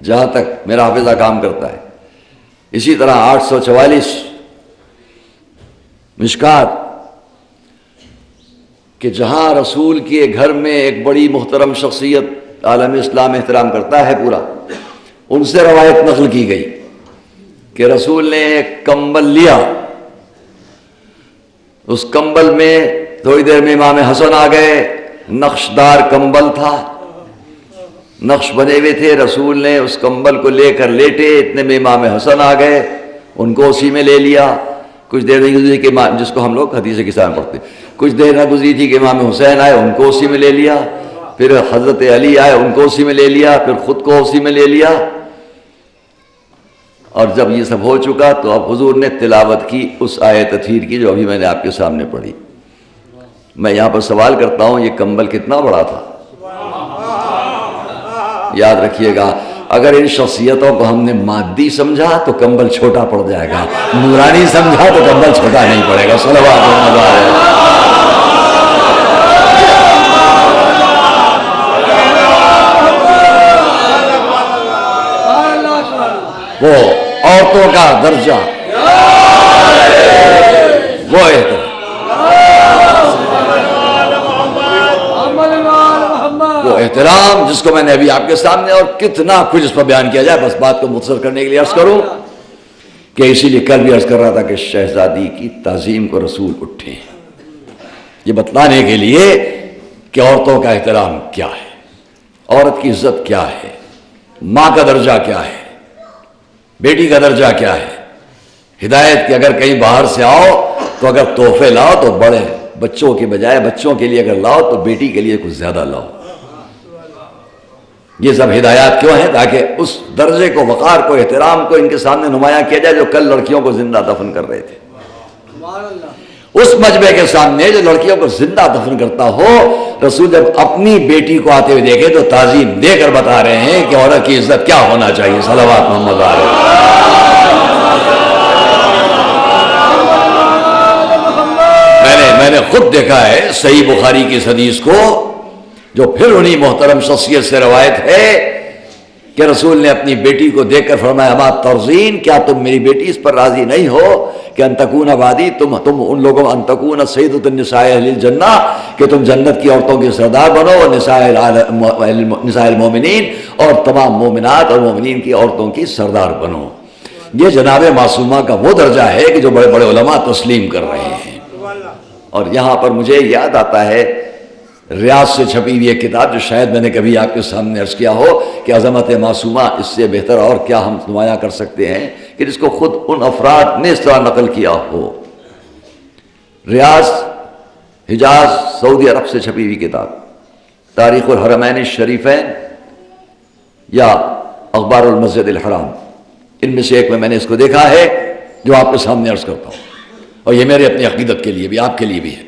جہاں تک میرا حافظہ کام کرتا ہے، اسی طرح 844 مشکات، کہ جہاں رسول کے گھر میں ایک بڑی محترم شخصیت عالم اسلام احترام کرتا ہے پورا، ان سے روایت نقل کی گئی کہ رسول نے ایک کمبل لیا، اس کمبل میں تھوڑی دیر میں امام حسن آ گئے، نقش دار کمبل تھا، نقش بنے ہوئے تھے، رسول نے اس کمبل کو لے کر لیٹے، اتنے میں امام حسن آ گئے، ان کو اسی میں لے لیا. کچھ دیر نہیں گزری کہ جس کو ہم لوگ حدیث کسان پڑھتے، کچھ دیر نہ گزری تھی کہ امام حسین آئے، ان کو اسی میں لے لیا، پھر حضرت علی آئے، ان کو اسی میں لے لیا، پھر خود کو اسی میں لے لیا۔ اور جب یہ سب ہو چکا تو اب حضور نے تلاوت کی اس آیت تطہیر کی جو ابھی میں نے آپ کے سامنے پڑھی۔ میں یہاں پر سوال کرتا ہوں، یہ کمبل کتنا بڑا تھا؟ یاد رکھیے گا، اگر ان شخصیتوں کو ہم نے مادی سمجھا تو کمبل چھوٹا پڑ جائے گا، نورانی سمجھا تو کمبل چھوٹا نہیں پڑے گا۔ صلوات محمد علیہ۔ وہ عورتوں کا درجہ، وہ احترام جس کو میں نے ابھی آپ کے سامنے، اور کتنا کچھ اس پر بیان کیا جائے، بس بات کو مختصر کرنے کے لیے عرض کروں کہ اسی لیے کل بھی عرض کر رہا تھا کہ شہزادی کی تعظیم کو رسول اٹھے یہ بتلانے کے لیے کہ عورتوں کا احترام کیا ہے، عورت کی عزت کیا ہے، ماں کا درجہ کیا ہے، بیٹی کا درجہ کیا ہے۔ ہدایت کہ اگر کہیں باہر سے آؤ تو اگر تحفے لاؤ تو بڑے، بچوں کے بجائے بچوں کے لیے اگر لاؤ تو بیٹی کے لیے کچھ زیادہ لاؤ۔ یہ سب ہدایات کیوں ہیں؟ تاکہ اس درجے کو، وقار کو، احترام کو ان کے سامنے نمایاں کیا جائے جو کل لڑکیوں کو زندہ دفن کر رہے تھے۔ اس مجمع کے سامنے جو لڑکیوں کو زندہ دفن کرتا ہو، رسول جب اپنی بیٹی کو آتے ہوئے دیکھے تو تعظیم دے کر بتا رہے ہیں کہ عورت کی عزت کیا ہونا چاہیے۔ صلوات محمد علیہ۔ میں نے خود دیکھا ہے صحیح بخاری کی اس حدیث کو، جو پھر انہی محترم شخصیت سے روایت ہے کہ رسول نے اپنی بیٹی کو دیکھ کر فرمایا اما ترضین، کیا تم میری بیٹی اس پر راضی نہیں ہو کہ ان تکون عبادی، تم ان لوگوں ان تکون سیدۃ النساء اہل الجنہ، کہ تم جنت کی عورتوں کی سردار بنو، نساء المومنین، اور تمام مومنات اور مومنین کی عورتوں کی سردار بنو۔ یہ جناب معصومہ کا وہ درجہ ہے کہ جو بڑے بڑے علماء تسلیم کر رہے ہیں۔ اور یہاں پر مجھے یاد آتا ہے ریاض سے چھپی ہوئی ایک کتاب جو شاید میں نے کبھی آپ کے سامنے عرض کیا ہو کہ عظمت معصومہ اس سے بہتر اور کیا ہم نمایاں کر سکتے ہیں کہ جس کو خود ان افراد نے اس طرح نقل کیا ہو۔ ریاض، حجاز، سعودی عرب سے چھپی ہوئی کتاب، تاریخ الحرمین الشریفین یا اخبار المسجد الحرام، ان میں سے ایک میں نے اس کو دیکھا ہے جو آپ کے سامنے عرض کرتا ہوں، اور یہ میرے اپنی عقیدت کے لیے بھی، آپ کے لیے بھی ہے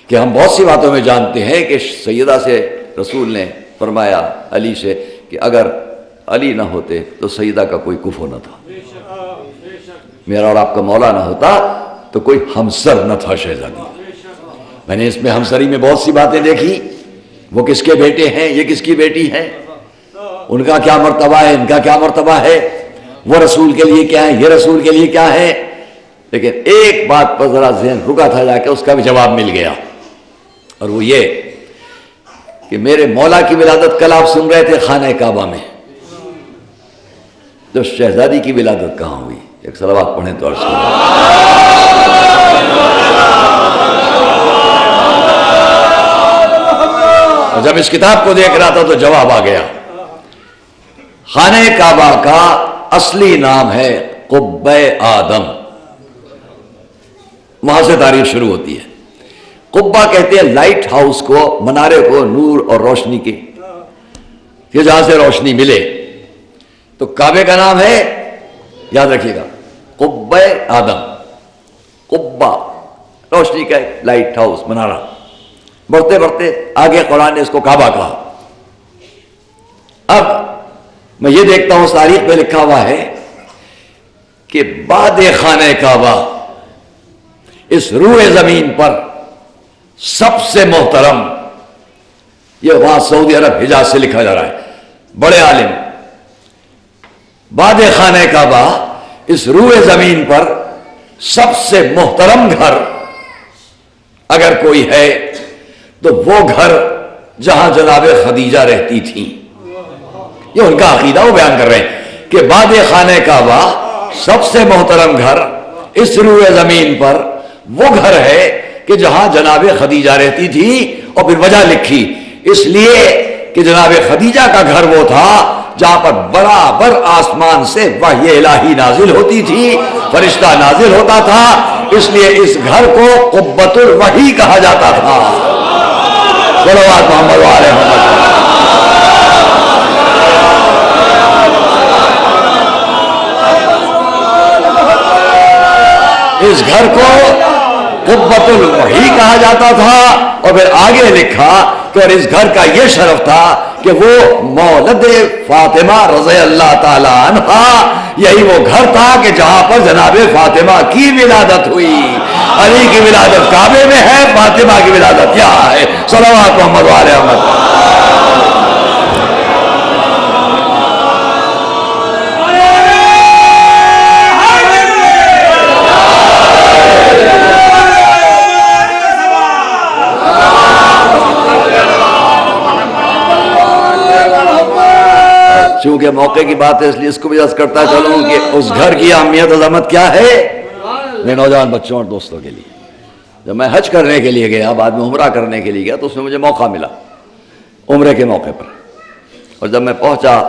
کہ ہم بہت سی باتوں میں جانتے ہیں کہ سیدہ سے رسول نے فرمایا علی سے کہ اگر علی نہ ہوتے تو سیدہ کا کوئی کفو نہ تھا، میرا اور آپ کا مولا نہ ہوتا تو کوئی ہمسر نہ تھا شہزادی۔ میں نے اس میں ہمسری میں بہت سی باتیں دیکھی، وہ کس کے بیٹے ہیں، یہ کس کی بیٹی ہیں، ان کا کیا مرتبہ ہے، ان کا کیا مرتبہ ہے، وہ رسول کے لیے کیا ہے، یہ رسول کے لیے کیا ہے۔ لیکن ایک بات پر ذرا ذہن رکا تھا جا کے، اس کا بھی جواب مل گیا، اور وہ یہ کہ میرے مولا کی ولادت کل آپ سن رہے تھے خانہ کعبہ میں، تو شہزادی کی ولادت کہاں ہوئی؟ ایک صلوات پڑھیں تو عرض کریں۔ اور جب اس کتاب کو دیکھ رہا تھا تو جواب آ گیا۔ خانہ کعبہ کا اصلی نام ہے قبہ آدم، وہاں سے تاریخ شروع ہوتی ہے۔ قبہ کہتے ہیں لائٹ ہاؤس کو، منارے کو، نور اور روشنی کے، کہ جہاں سے روشنی ملے۔ تو کعبے کا نام ہے، یاد رکھیے گا، قبہ آدم، قبہ روشنی کا ایک لائٹ ہاؤس، منارہ۔ بڑھتے بڑھتے آگے قرآن نے اس کو کعبہ کہا۔ اب میں یہ دیکھتا ہوں تاریخ میں لکھا ہوا ہے کہ بعد خانہ کعبہ اس روئے زمین پر سب سے محترم، یہ وہاں سعودی عرب حجاز سے لکھا جا رہا ہے، بڑے عالم، بعد خانہ کعبہ اس روئے زمین پر سب سے محترم گھر اگر کوئی ہے تو وہ گھر جہاں جناب خدیجہ رہتی تھیں۔ یہ ان کا عقیدہ وہ بیان کر رہے ہیں کہ بعد خانہ کعبہ سب سے محترم گھر اس روئے زمین پر وہ گھر ہے کہ جہاں جناب خدیجہ رہتی تھی، اور پھر وجہ لکھی اس لیے کہ جناب خدیجہ کا گھر وہ تھا جہاں پر برابر آسمان سے وحی الہی نازل ہوتی تھی، فرشتہ نازل ہوتا تھا، اس لیے اس گھر کو قبۃ الوحی کہا جاتا تھا۔ صلوات محمد و آل محمد۔ اس گھر کو قبۃ الوحی کہا جاتا تھا، اور پھر آگے لکھا کہ اور اس گھر کا یہ شرف تھا کہ وہ مولد فاطمہ رضی اللہ تعالی عنہا، یہی وہ گھر تھا کہ جہاں پر جناب فاطمہ کی ولادت ہوئی۔ علی کی ولادت کعبے میں ہے، فاطمہ کی ولادت یہاں ہے۔ صلوات محمد و آل محمد۔ چونکہ موقع کی بات ہے اس لیے اس کو بھی عرض کرتا چلوں کہ اس گھر کی اہمیت عظمت کیا ہے میرے نوجوان بچوں اور دوستوں کے لیے۔ جب میں حج کرنے کے لیے گیا، بعد میں عمرہ کرنے کے لیے گیا، تو اس میں مجھے موقع ملا عمرے کے موقع پر، اور جب میں پہنچا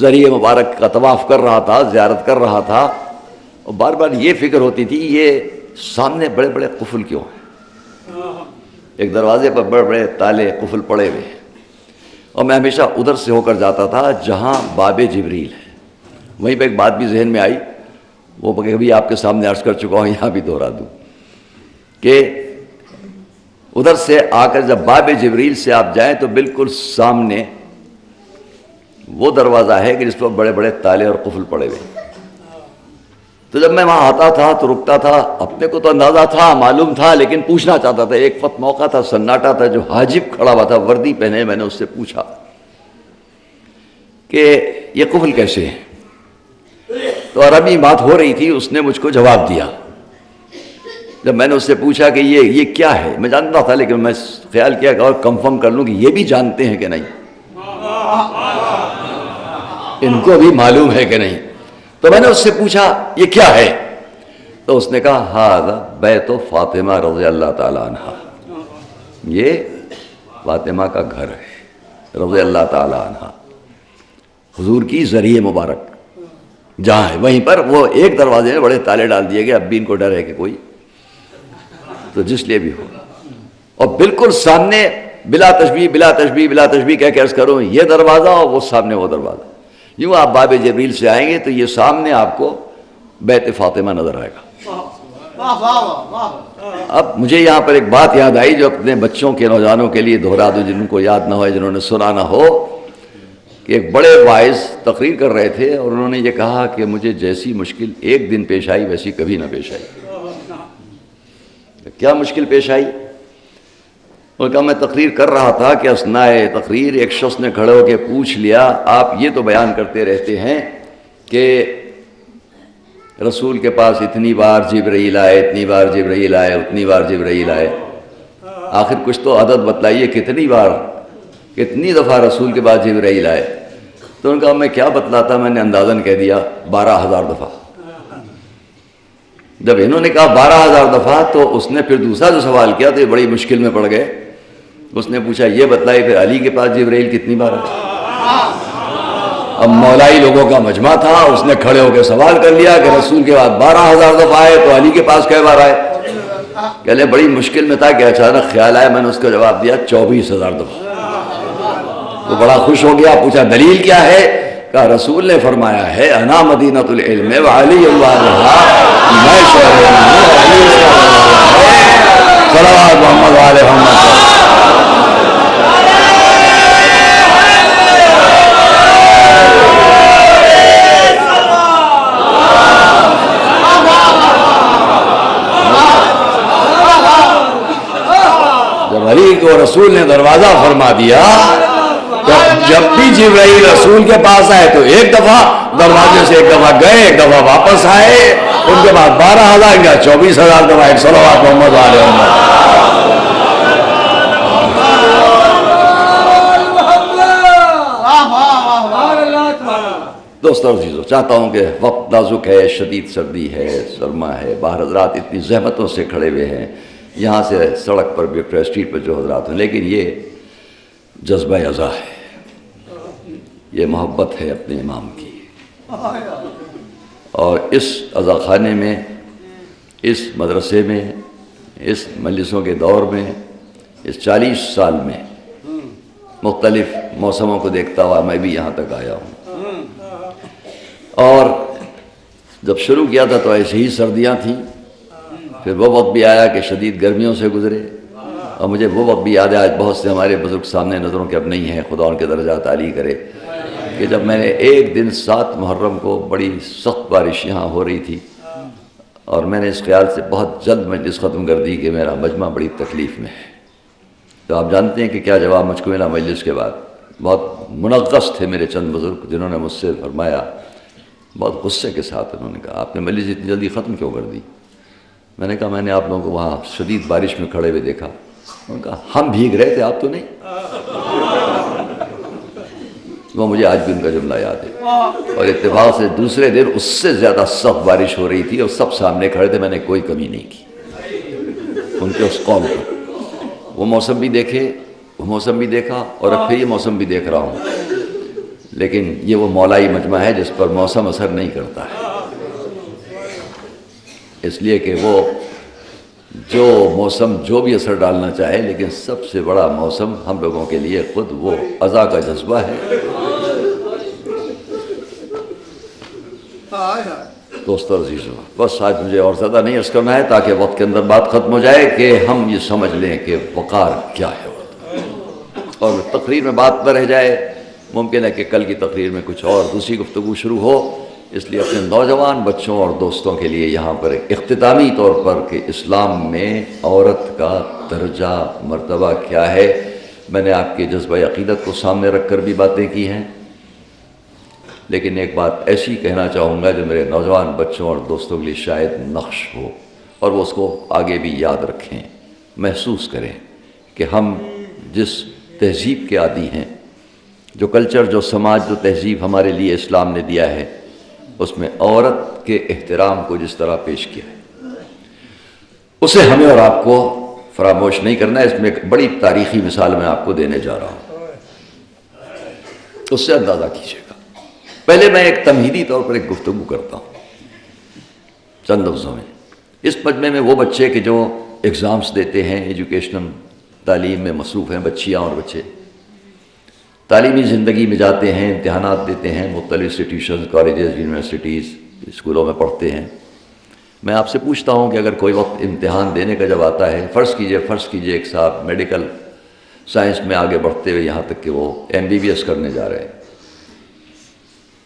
ذریعہ مبارک کا طواف کر رہا تھا، زیارت کر رہا تھا، اور بار بار یہ فکر ہوتی تھی یہ سامنے بڑے بڑے قفل کیوں ہیں؟ ایک دروازے پر بڑے بڑے تالے قفل پڑے ہوئے ہیں، اور میں ہمیشہ ادھر سے ہو کر جاتا تھا جہاں باب جبریل ہے۔ وہیں پہ ایک بات بھی ذہن میں آئی، وہ کبھی آپ کے سامنے عرض کر چکا ہوں، یہاں بھی دہرا دوں کہ ادھر سے آ کر جب باب جبریل سے آپ جائیں تو بالکل سامنے وہ دروازہ ہے کہ جس پر بڑے بڑے تالے اور قفل پڑے ہوئے۔ تو جب میں وہاں آتا تھا تو رکتا تھا، اپنے کو تو اندازہ تھا، معلوم تھا، لیکن پوچھنا چاہتا تھا۔ ایک وقت موقع تھا، سناٹا تھا، جو حاجب کھڑا ہوا تھا وردی پہنے، میں نے اس سے پوچھا کہ یہ قفل کیسے ہیں؟ تو عربی بات ہو رہی تھی، اس نے مجھ کو جواب دیا۔ جب میں نے اس سے پوچھا کہ یہ کیا ہے، میں جانتا تھا لیکن میں خیال کیا کہ اور کنفرم کر لوں کہ یہ بھی جانتے ہیں کہ نہیں، ان کو بھی معلوم ہے کہ نہیں۔ تو میں نے اس سے پوچھا یہ کیا ہے، تو اس نے کہا ھذا بیت فاطمہ رضی اللہ تعالی عنہا، یہ فاطمہ کا گھر ہے رضی اللہ تعالی عنہا، حضور کی ذریعہ مبارک جہاں ہے وہیں پر وہ ایک دروازے میں بڑے تالے ڈال دیے گئے، اب بھی ان کو ڈر ہے کہ کوئی تو جس لیے بھی ہو، اور بالکل سامنے بلا تشبیہ بلا تشبیہ بلا تشبیہ کہہ کے عرض کروں، یہ دروازہ اور وہ سامنے وہ دروازہ، یوں آپ باب جبریل سے آئیں گے تو یہ سامنے آپ کو بیت فاطمہ نظر آئے گا۔ اب مجھے یہاں پر ایک بات یاد آئی جو اپنے بچوں کے نوجوانوں کے لیے دہرا دوں، جن کو یاد نہ ہو، جنہوں نے سنا نہ ہو، کہ ایک بڑے واعظ تقریر کر رہے تھے اور انہوں نے یہ کہا کہ مجھے جیسی مشکل ایک دن پیش آئی ویسی کبھی نہ پیش آئی۔ کیا مشکل پیش آئی؟ انہوں نے کہا میں تقریر کر رہا تھا کہ اثناء تقریر ایک شخص نے کھڑے ہو کے پوچھ لیا آپ یہ تو بیان کرتے رہتے ہیں کہ رسول کے پاس اتنی بار جبرائیل آئے، اتنی بار جبرائیل آئے، اتنی بار جبرائیل آئے، آخر کچھ تو عدد بتلائیے کتنی بار، کتنی دفعہ رسول کے پاس جبرائیل آئے؟ تو انہوں نے کہا میں کیا بتلاتا، میں نے اندازاً کہہ دیا 12,000 دفعہ۔ جب انہوں نے کہا 12,000 دفعہ تو اس نے پھر دوسرا جو سوال کیا تو یہ بڑی مشکل میں پڑ گئے، اس نے پوچھا یہ بتلائی پھر علی کے پاس جبرائیل کتنی بار ہے؟ اب مولائی لوگوں کا مجمع تھا، اس نے کھڑے ہو کے سوال کر لیا کہ رسول کے بعد 12,000 دفعہ آئے تو علی کے پاس کئی بار آئے؟ کہلے بڑی مشکل میں تھا کہ اچانک خیال آیا، میں نے اس کا جواب دیا 24,000 دفعہ۔ وہ بڑا خوش ہو گیا، پوچھا دلیل کیا ہے؟ کہا رسول نے فرمایا ہے انا مدینۃ العلم وعلی الواجہہ، میں شہر علم ہوں، صلوات محمد علیہ محمد۔ جب علی کو رسول نے دروازہ فرما دیا تو جب بھی جبرائیل رسول کے پاس آئے تو ایک دفعہ دروازے سے ایک دفعہ گئے، ایک دفعہ واپس آئے، ان کے بعد 12,000 یا 24,000 دفعہ صلوات محمد علیہ محمد۔ دوستو عزیزو، چاہتا ہوں کہ وقت نازک ہے، شدید سردی ہے، سرما ہے، باہر حضرات اتنی زحمتوں سے کھڑے ہوئے ہیں، یہاں سے سڑک پر وکٹوریہ اسٹریٹ پر جو حضرات ہیں، لیکن یہ جذبہ عزا ہے، یہ محبت ہے اپنے امام کی، اور اس عزا خانے میں اس مدرسے میں، اس مجلسوں کے دور میں، اس 40 سال میں مختلف موسموں کو دیکھتا ہوا میں بھی یہاں تک آیا ہوں۔ اور جب شروع کیا تھا تو ایسی ہی سردیاں تھیں، پھر وہ وقت بھی آیا کہ شدید گرمیوں سے گزرے، اور مجھے وہ وقت بھی یاد ہے، آج بہت سے ہمارے بزرگ سامنے نظروں کے اب نہیں ہیں، خدا ان کے درجات عالی کرے، کہ جب میں نے ایک دن 7 محرم کو بڑی سخت بارش یہاں ہو رہی تھی، اور میں نے اس خیال سے بہت جلد مجلس ختم کر دی کہ میرا مجمع بڑی تکلیف میں ہے۔ تو آپ جانتے ہیں کہ کیا جواب مجھ کو ملا مجلس کے بعد؟ بہت منغص تھے میرے چند بزرگ، جنہوں نے مجھ سے فرمایا، بہت غصے کے ساتھ انہوں نے کہا، آپ نے مجلس اتنی جلدی ختم کیوں کر دی؟ میں نے کہا میں نے آپ لوگوں کو وہاں شدید بارش میں کھڑے ہوئے دیکھا۔ انہوں نے کہا ہم بھیگ رہے تھے، آپ تو نہیں۔ وہ مجھے آج بھی ان کا جملہ یاد ہے، اور اتفاق سے دوسرے دن اس سے زیادہ سخت بارش ہو رہی تھی اور سب سامنے کھڑے تھے، میں نے کوئی کمی نہیں کی ان کے اس قول پر۔ وہ موسم بھی دیکھے، وہ موسم بھی دیکھا، اور اب پھر یہ موسم بھی دیکھ رہا ہوں، لیکن یہ وہ مولائی مجمع ہے جس پر موسم اثر نہیں کرتا ہے، اس لیے کہ وہ جو موسم جو بھی اثر ڈالنا چاہے، لیکن سب سے بڑا موسم ہم لوگوں کے لیے خود وہ عزا کا جذبہ ہے۔ دوستو عزیزو، بس آج مجھے اور زیادہ نہیں عرض کرنا ہے تاکہ وقت کے اندر بات ختم ہو جائے کہ ہم یہ سمجھ لیں کہ وقار کیا ہے، اور تقریر میں بات نہ رہ جائے۔ ممکن ہے کہ کل کی تقریر میں کچھ اور دوسری گفتگو شروع ہو، اس لیے اپنے نوجوان بچوں اور دوستوں کے لیے یہاں پر اختتامی طور پر کہ اسلام میں عورت کا درجہ مرتبہ کیا ہے، میں نے آپ کے جذبہ عقیدت کو سامنے رکھ کر بھی باتیں کی ہیں، لیکن ایک بات ایسی کہنا چاہوں گا جو میرے نوجوان بچوں اور دوستوں کے لیے شاید نقش ہو، اور وہ اس کو آگے بھی یاد رکھیں، محسوس کریں کہ ہم جس تہذیب کے عادی ہیں، جو کلچر، جو سماج، جو تہذیب ہمارے لیے اسلام نے دیا ہے، اس میں عورت کے احترام کو جس طرح پیش کیا ہے، اسے ہمیں اور آپ کو فراموش نہیں کرنا ہے۔ اس میں ایک بڑی تاریخی مثال میں آپ کو دینے جا رہا ہوں، اس سے اندازہ کیجیے گا۔ پہلے میں ایک تمہیدی طور پر ایک گفتگو کرتا ہوں چند لفظوں میں۔ اس مجمع میں وہ بچے کہ جو ایگزامز دیتے ہیں، ایجوکیشنل تعلیم میں مصروف ہیں، بچیاں اور بچے تعلیمی زندگی میں جاتے ہیں، امتحانات دیتے ہیں، مختلف انسٹیٹیوشنز، کالجز، یونیورسٹیز، اسکولوں میں پڑھتے ہیں۔ میں آپ سے پوچھتا ہوں کہ اگر کوئی وقت امتحان دینے کا جب آتا ہے، فرض کیجئے ایک صاحب میڈیکل سائنس میں آگے بڑھتے ہوئے یہاں تک کہ وہ MBBS کرنے جا رہے ہیں،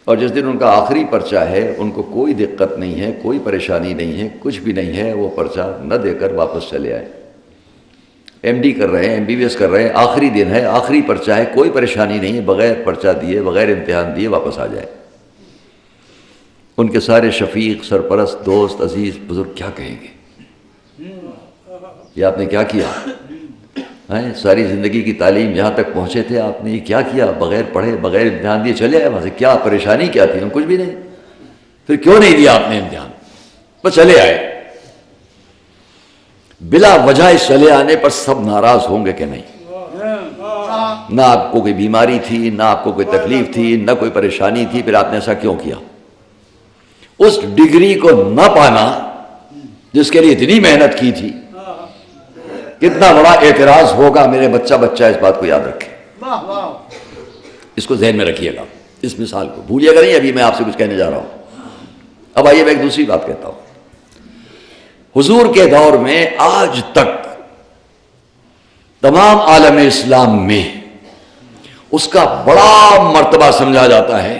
اور جس دن ان کا آخری پرچہ ہے، ان کو کوئی دقت نہیں ہے، کوئی پریشانی نہیں ہے، کچھ بھی نہیں ہے، وہ پرچہ نہ دے کر واپس چلے آئے۔ MD کر رہے ہیں، MBBS کر رہے ہیں، آخری دن ہے، آخری پرچہ ہے، کوئی پریشانی نہیں ہے، بغیر پرچہ دیے، بغیر امتحان دیے واپس آ جائے۔ ان کے سارے شفیق، سرپرست، دوست، عزیز، بزرگ کیا کہیں گے؟ یہ آپ نے کیا کیا؟ ساری زندگی کی تعلیم یہاں تک پہنچے تھے، آپ نے یہ کیا کیا؟ بغیر پڑھے، بغیر امتحان دیے چلے آئے وہاں سے۔ کیا پریشانی کیا تھی؟ کچھ بھی نہیں۔ پھر کیوں نہیں دیا آپ نے امتحان؟ بس چلے آئے۔ بلا وجہ اس چلے آنے پر سب ناراض ہوں گے کہ نہیں؟ نہ آپ کو کوئی بیماری تھی، نہ آپ کو کوئی تکلیف تھی، نہ کوئی پریشانی تھی، پھر آپ نے ایسا کیوں کیا؟ اس ڈگری کو نہ پانا جس کے لیے اتنی محنت کی تھی، کتنا بڑا اعتراض ہوگا۔ میرے بچہ اس بات کو یاد رکھے، اس کو ذہن میں رکھیے گا، اس مثال کو بھولیے گا نہیں۔ ابھی میں آپ سے کچھ کہنے جا رہا ہوں۔ اب آئیے میں ایک دوسری بات کہتا ہوں۔ حضور کے دور میں آج تک تمام عالم اسلام میں اس کا بڑا مرتبہ سمجھا جاتا ہے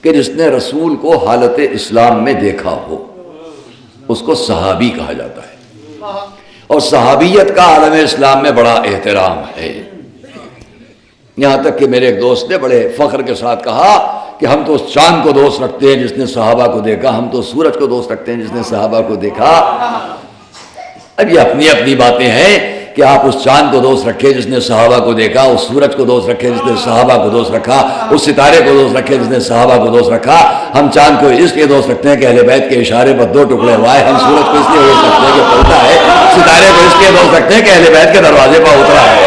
کہ جس نے رسول کو حالت اسلام میں دیکھا ہو، اس کو صحابی کہا جاتا ہے، اور صحابیت کا عالم اسلام میں بڑا احترام ہے۔ یہاں تک کہ میرے ایک دوست نے بڑے فخر کے ساتھ کہا کہ ہم تو اس چاند کو دوست رکھتے ہیں جس نے صحابہ کو دیکھا، ہم تو سورج کو دوست رکھتے ہیں جس نے صحابہ کو دیکھا۔ اب یہ اپنی اپنی باتیں ہیں کہ آپ اس چاند کو دوست رکھیں جس نے صحابہ کو دیکھا، اس سورج کو دوست رکھیں جس نے صحابہ کو دوست رکھا، اس ستارے کو دوست رکھیں جس نے صحابہ کو دوست رکھا۔ ہم چاند کو اس لیے دوست رکھتے ہیں کہ اہل بیت کے اشارے پر 2 ٹکڑے ہوئے۔ ہم سورج کو اس لیے دوست رکھتے ہیں کہ پلٹا ہے، ستارے کو اس لیے دوست رکھتے ہیں کہ اہل بیت کے دروازے پر اترا ہے۔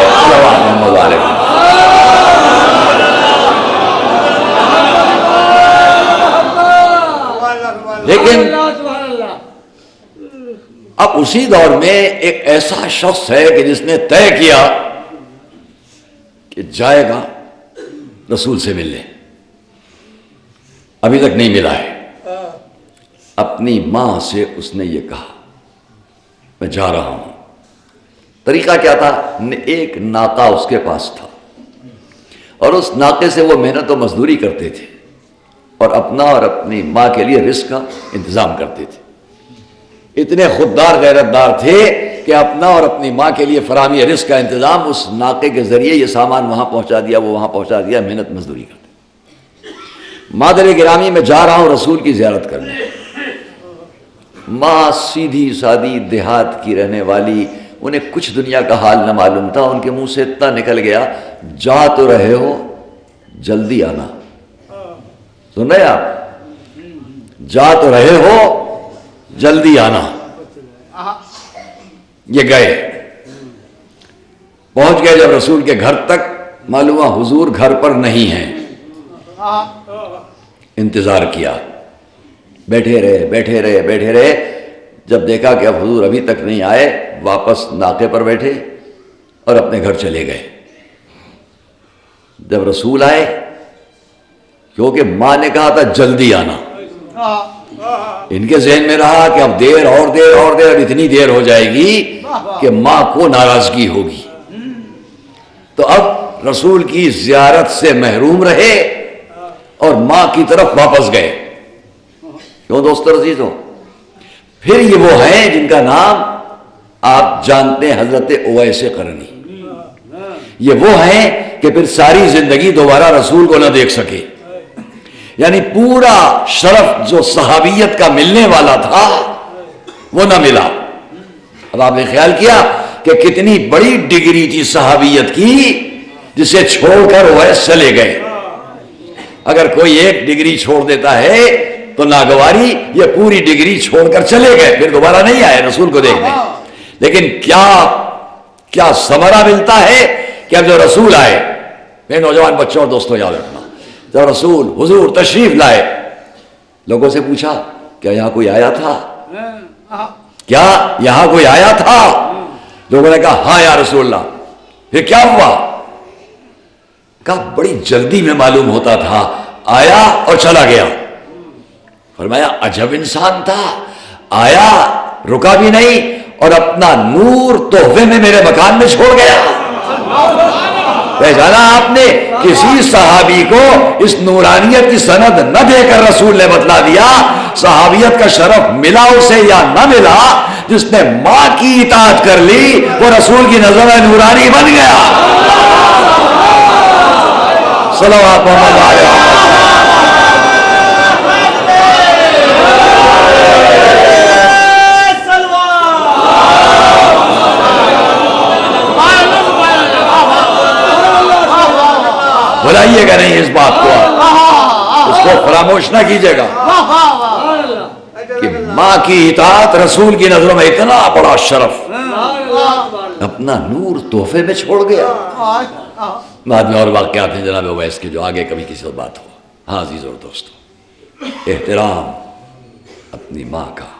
اسی دور میں ایک ایسا شخص ہے کہ جس نے طے کیا کہ جائے گا رسول سے ملنے، ابھی تک نہیں ملا ہے۔ اپنی ماں سے اس نے یہ کہا میں جا رہا ہوں۔ طریقہ کیا تھا؟ ایک ناقہ اس کے پاس تھا اور اس ناقے سے وہ محنت و مزدوری کرتے تھے اور اپنا اور اپنی ماں کے لیے رزق کا انتظام کرتے تھے۔ اتنے خوددار غیرت دار تھے کہ اپنا اور اپنی ماں کے لیے فراہمی رزق کا انتظام اس ناقے کے ذریعے، یہ سامان وہاں پہنچا دیا، وہ وہاں پہنچا دیا، محنت مزدوری کرتے۔ مادر گرامی میں جا رہا ہوں رسول کی زیارت کرنے۔ ماں سیدھی سادی دیہات کی رہنے والی، انہیں کچھ دنیا کا حال نہ معلوم تھا، ان کے منہ سے اتنا نکل گیا جا تو رہے ہو جلدی آنا۔ سن رہے آپ؟ جا تو رہے ہو جلدی آنا۔ یہ گئے، پہنچ گئے جب رسول کے گھر تک، معلوم ہوا حضور گھر پر نہیں ہیں۔ انتظار کیا، بیٹھے رہے بیٹھے رہے بیٹھے رہے، جب دیکھا کہ اب حضور ابھی تک نہیں آئے، واپس ناقے پر بیٹھے اور اپنے گھر چلے گئے۔ جب رسول آئے، کیونکہ ماں نے کہا تھا جلدی آنا، ان کے ذہن میں رہا کہ اب دیر اور دیر اور دیر، اب اتنی دیر ہو جائے گی کہ ماں کو ناراضگی ہوگی، تو اب رسول کی زیارت سے محروم رہے اور ماں کی طرف واپس گئے۔ کیوں دوستو عزیزو؟ پھر یہ وہ ہیں جن کا نام آپ جانتے ہیں، حضرت اویس قرنی۔ یہ وہ ہیں کہ پھر ساری زندگی دوبارہ رسول کو نہ دیکھ سکے، یعنی پورا شرف جو صحابیت کا ملنے والا تھا وہ نہ ملا۔ اب آپ نے خیال کیا کہ کتنی بڑی ڈگری تھی صحابیت کی، جسے چھوڑ کر اویس چلے گئے۔ اگر کوئی ایک ڈگری چھوڑ دیتا ہے تو ناگواری، یہ پوری ڈگری چھوڑ کر چلے گئے، پھر دوبارہ نہیں آئے رسول کو دیکھنے۔ لیکن کیا ثمرہ ملتا ہے کہ اب جو رسول آئے، میرے نوجوان بچوں اور دوستوں یاد رکھنا، جب رسول حضور تشریف لائے، لوگوں سے پوچھا کیا یہاں کوئی آیا تھا؟ کیا یہاں کوئی آیا تھا؟ لوگوں نے کہا ہاں یا رسول اللہ۔ پھر کیا ہوا؟ کہا بڑی جلدی میں معلوم ہوتا تھا، آیا اور چلا گیا۔ فرمایا عجب انسان تھا، آیا رکا بھی نہیں اور اپنا نور تحفے میں میرے مکان میں چھوڑ گیا۔ پہچانا آپ نے؟ کسی صحابی کو اس نورانیت کی سند نہ دے کر رسول نے بتلا دیا صحابیت کا شرف ملا اسے یا نہ ملا، جس نے ماں کی اطاعت کر لی وہ رسول کی نظر میں نورانی بن گیا۔ صلوات محمد علیہ وسلم۔ بلائیے گا نہیں اس بات کو، اس کو فراموش نہ کیجیے گا کہ ماں کی اطاعت رسول کی نظروں میں اتنا بڑا شرف، اپنا نور تحفے میں چھوڑ گیا۔ بعد میں اور واقعات ہیں جناب اویس کے جو آگے کبھی کسی اور بات ہو۔ ہاں عزیز اور دوستو، احترام اپنی ماں کا،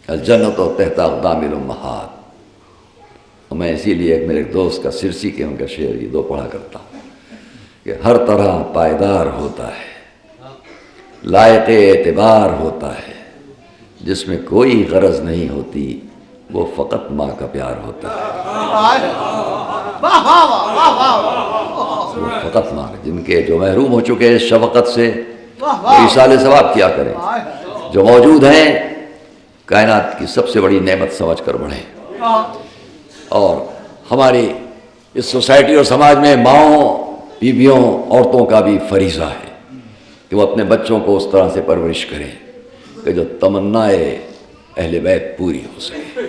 الجنت تحت اقدام الامہات۔ اور میں اسی لیے ایک میرے دوست کا سرسی کے ان کا شعر یہ دو پڑھا کرتا ہوں کہ ہر طرح پائیدار ہوتا ہے، لائق اعتبار ہوتا ہے، جس میں کوئی غرض نہیں ہوتی وہ فقط ماں کا پیار ہوتا ہے۔ وہ فقط ماں، جن کے جو محروم ہو چکے اس شفقت سے وہ ایصال ثواب کیا کریں، جو موجود ہیں کائنات کی سب سے بڑی نعمت سمجھ کر بڑھیں۔ اور ہماری اس سوسائٹی اور سماج میں ماؤں، بیویوں، عورتوں کا بھی فریضہ ہے کہ وہ اپنے بچوں کو اس طرح سے پرورش کریں کہ جو تمنائے اہل بیت پوری ہو سکے۔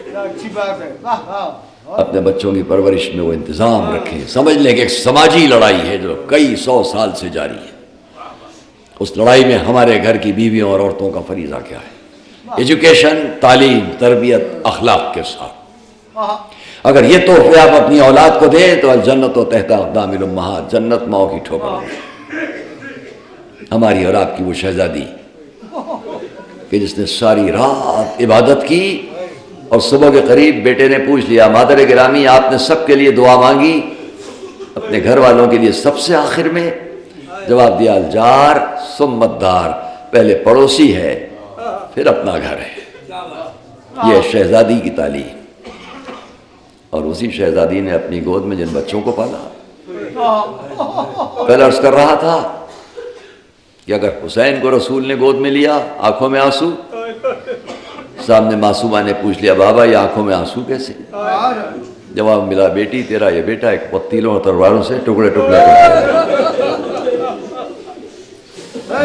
اپنے بچوں کی پرورش میں وہ انتظام رکھیں، سمجھ لیں کہ ایک سماجی لڑائی ہے جو کئی 100 سال سے جاری ہے۔ اس لڑائی میں ہمارے گھر کی بیویوں اور عورتوں کا فریضہ کیا ہے؟ ایجوکیشن، تعلیم، تربیت، اخلاق کے ساتھ۔ اگر یہ تحفے آپ اپنی اولاد کو دیں تو الجنت تحت اقدام الامہات، جنت ماؤں کی ٹھوکر۔ ہماری اور آپ کی وہ شہزادی کہ جس نے ساری رات عبادت کی اور صبح کے قریب بیٹے نے پوچھ لیا مادر گرامی آپ نے سب کے لیے دعا مانگی، اپنے گھر والوں کے لیے سب سے آخر میں؟ جواب دیا الجار ثم الدار، پہلے پڑوسی ہے پھر اپنا گھر ہے۔ یہ شہزادی کی تعلیم، اور اسی شہزادی نے اپنی گود میں جن بچوں کو پالا۔ کل عرض کر رہا تھا کہ اگر حسین کو رسول نے گود میں لیا آنکھوں میں آنسو، سامنے معصومہ نے پوچھ لیا بابا یہ آنکھوں میں آنسو کیسے؟ جواب ملا بیٹی تیرا یہ بیٹا ایک پتیلوں اور تلواروں سے ٹکڑے ٹکڑے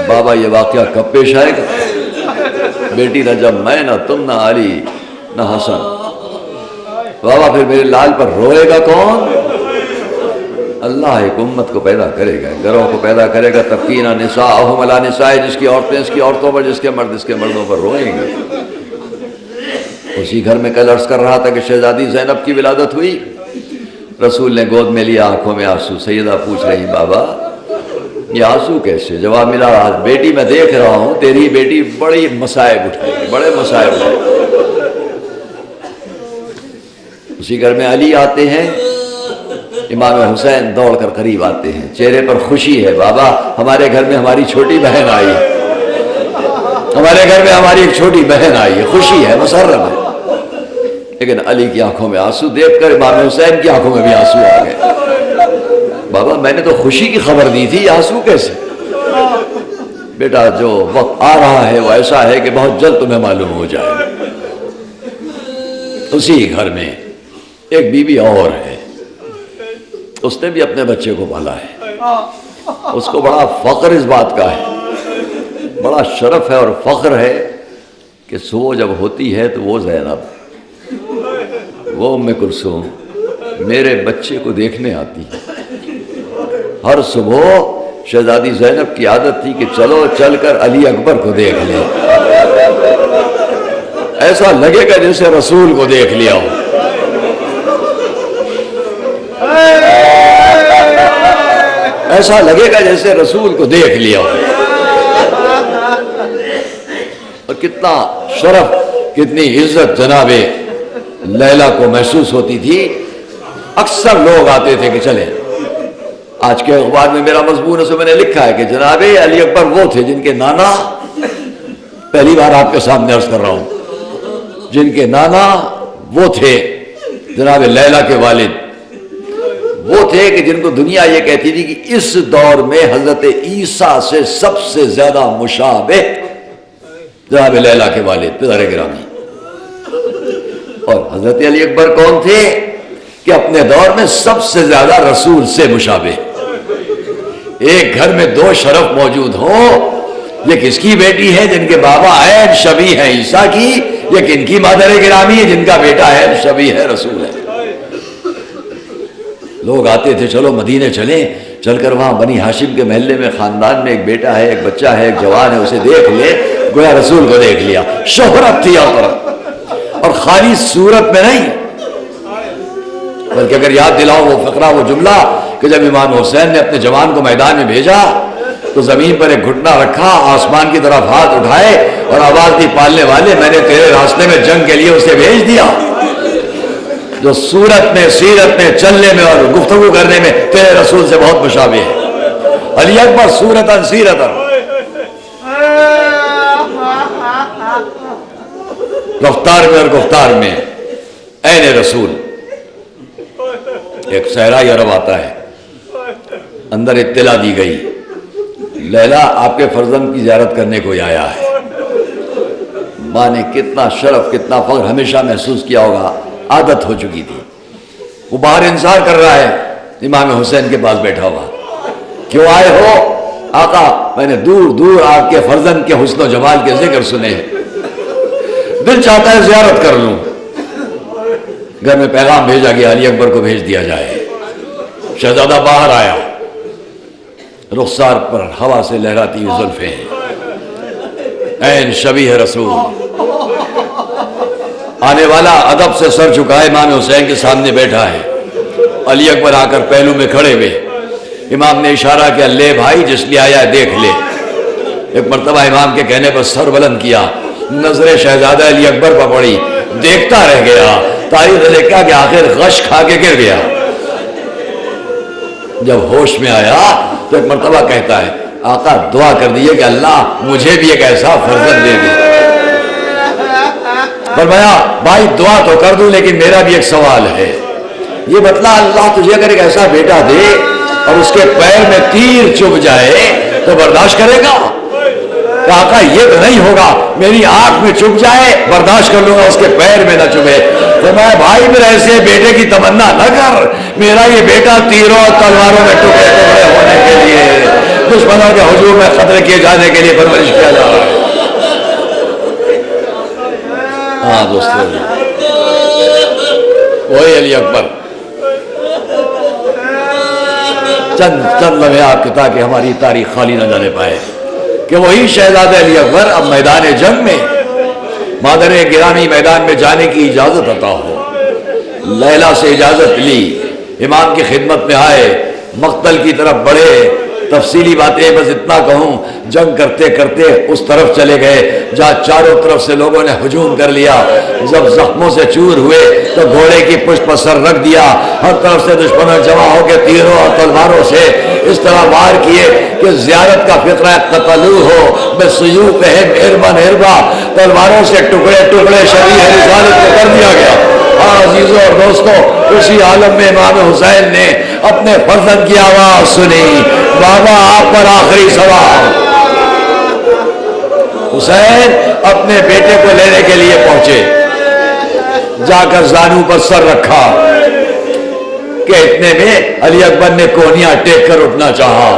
بابا یہ واقعہ کب پیش آئے گا؟ بیٹی نہ جب میں نہ تم نہ علی نہ حسن، بابا پھر میرے لال پر روئے گا کون؟ اللہ ایک امت کو پیدا کرے گا، گھروں کو پیدا کرے گا، تبکین نساءہم علی نساء، جس کی عورتیں اس کی عورتوں پر، جس کے مرد اس کے مردوں پر روئیں گے۔ اسی گھر میں کل عرض کر رہا تھا کہ شہزادی زینب کی ولادت ہوئی، رسول نے گود میں لیا آنکھوں میں آنسو، سیدہ پوچھ رہی بابا یہ آنسو کیسے؟ جواب ملا بیٹی میں دیکھ رہا ہوں تیری بیٹی بڑی مصائب اٹھائے گی، بڑے مصائب اٹھائے گی۔ اسی گھر میں علی آتے ہیں، امام حسین دوڑ کر قریب آتے ہیں، چہرے پر خوشی ہے، بابا ہمارے گھر میں ہماری چھوٹی بہن آئی ہے، ہمارے گھر میں ہماری ایک چھوٹی بہن آئی ہے، خوشی ہے، مسرت ہے۔ لیکن علی کی آنکھوں میں آنسو دیکھ کر امام حسین کی آنکھوں میں بھی آنسو آ گئے۔ بابا میں نے تو خوشی کی خبر دی تھی، یہ آنسو کیسے؟ بیٹا جو وقت آ رہا ہے وہ ایسا ہے کہ بہت جلد تمہیں معلوم ہو جائے۔ اسی گھر میں ایک بیوی اور ہے، اس نے بھی اپنے بچے کو پالا ہے، اس کو بڑا فخر اس بات کا ہے، بڑا شرف ہے اور فخر ہے کہ صبح جب ہوتی ہے تو وہ زینب، وہ ام کلثوم میرے بچے کو دیکھنے آتی ہے۔ ہر صبح شہزادی زینب کی عادت تھی کہ چلو چل کر علی اکبر کو دیکھ لیں، ایسا لگے گا جیسے رسول کو دیکھ لیا ہو۔ ایسا لگے گا جیسے رسول کو دیکھ لیا ہو۔ اور کتنا شرف، کتنی عزت جناب لیلا کو محسوس ہوتی تھی۔ اکثر لوگ آتے تھے کہ چلیں، آج کے اخبار میں میرا مضمون ہے، میں نے لکھا ہے کہ جناب علی اکبر وہ تھے جن کے نانا، پہلی بار آپ کے سامنے عرض کر رہا ہوں، جن کے نانا وہ تھے جناب لیلا کے والد، وہ تھے کہ جن کو دنیا یہ کہتی تھی کہ اس دور میں حضرت عیسیٰ سے سب سے زیادہ مشابہ جناب لیلا کے والد پدر گرامی۔ اور حضرت علی اکبر کون تھے کہ اپنے دور میں سب سے زیادہ رسول سے مشابہ۔ ایک گھر میں دو شرف موجود ہوں، یہ کس کی بیٹی ہے جن کے بابا عین شبیہ ہے عیسیٰ کی، یہ کن کی مادر گرامی ہے جن کا بیٹا عین شبیہ ہے رسول ہے۔ لوگ آتے تھے چلو مدینے چلیں، چل کر وہاں بنی ہاشم کے محلے میں خاندان میں ایک بیٹا ہے، ایک بچہ ہے، ایک جوان ہے، اسے دیکھ لے گویا رسول کو دیکھ لیا۔ شہرت تھی اور خالی صورت میں نہیں، بلکہ اگر یاد دلاؤ وہ فقرہ، وہ جملہ کہ جب امام حسین نے اپنے جوان کو میدان میں بھیجا تو زمین پر ایک گھٹنا رکھا، آسمان کی طرف ہاتھ اٹھائے اور آواز دی پالنے والے میں نے تیرے راستے میں جنگ کے لیے اسے بھیج دیا، جو صورت میں، سیرت میں، چلنے میں اور گفتگو کرنے میں تیرے رسول سے بہت مشابہ ہے۔ علی اکبر صورتاً سیرتاً، رفتار میں اور گفتار میں عین رسول۔ ایک صحرائی عرب آتا ہے، اندر اطلاع دی گئی لیلا آپ کے فرزند کی زیارت کرنے کو آیا ہے۔ ماں نے کتنا شرف، کتنا فخر ہمیشہ محسوس کیا ہوگا، عادت ہو چکی تھی۔ وہ باہر انتظار کر رہا ہے، امام حسین کے پاس بیٹھا ہوا، کیوں آئے ہو؟ آقا میں نے دور دور آپ کے فرزند کے حسن و جمال کے ذکر سنے، دل چاہتا ہے زیارت کر لوں۔ گھر میں پیغام بھیجا گیا علی اکبر کو بھیج دیا جائے۔ شہزادہ باہر آیا، رخسار پر ہوا سے لہراتی ہوئی زلفیں، عین شبیہ رسول۔ آنے والا ادب سے سر جھکائے امام حسین کے سامنے بیٹھا ہے، علی اکبر آ کر پہلو میں کھڑے ہوئے۔ امام نے اشارہ کیا، لے بھائی جس لیے آیا دیکھ لے۔ ایک مرتبہ امام کے کہنے پر سر بلند کیا، نظر شہزادہ علی اکبر پر پڑی، دیکھتا رہ گیا. تاریخ نے لکھا کہ آخر غش کھا کے گر گیا. جب ہوش میں آیا تو ایک مرتبہ کہتا ہے آقا دعا کر دیے کہ اللہ مجھے بھی ایک ایسا فرزند دے دے. فرمایا بھائی دعا تو کر دوں لیکن میرا بھی ایک سوال ہے. یہ بتلا اللہ تجھے اگر ایک ایسا بیٹا دے اور اس کے پیر میں تیر چبھ جائے تو برداشت کرے گا؟ کہ آقا یہ تو نہیں ہوگا, میری آنکھ میں چبھ جائے برداشت کر لوں گا, اس کے پیر میں نہ چبھے. تو میں بھائی میرے ایسے بیٹے کی تمنا نہ کر, میرا یہ بیٹا تیروں اور تلواروں میں ٹکڑے ٹکڑے ہونے کے لیے, دشمنوں کے ہجوم میں خطرے کیے جانے کے لیے پرورش کیا جا رہا ہے. ہاں دوستو, وہی علی اکبر. چند لمحے آپ کے تاکہ ہماری تاریخ خالی نہ جانے پائے کہ وہی شہزادہ علی اکبر اب میدان جنگ میں مادر گرامی میدان میں جانے کی اجازت عطا ہو. لیلا سے اجازت لی, امام کی خدمت میں آئے, مقتل کی طرف بڑھے. تفصیلی باتیں بس اتنا کہوں, جنگ کرتے کرتے اس طرف چلے گئے جہاں چاروں طرف سے لوگوں نے ہجوم کر لیا. جب زخموں سے چور ہوئے تو گھوڑے کی پشت پر سر رکھ دیا. ہر طرف سے دشمنوں جمع ہو کے تیروں اور تلواروں سے اس طرح وار کیے کہ زیارت کا فطرہ قتلو ہو بے سیوفہم ہربا ہربا, تلواروں سے ٹکڑے ٹکڑے شریح رسالت کو کر دیا گیا. عزیزوں اور دوستوں, اسی عالم میں امام حسین نے اپنے فرزند کی آواز سنی, بابا آپ پر آخری سوال. حسین اپنے بیٹے کو لینے کے لیے پہنچے, جا کر زانو پر سر رکھا کہ اتنے میں علی اکبر نے کونیاں ٹیک کر اٹھنا چاہا.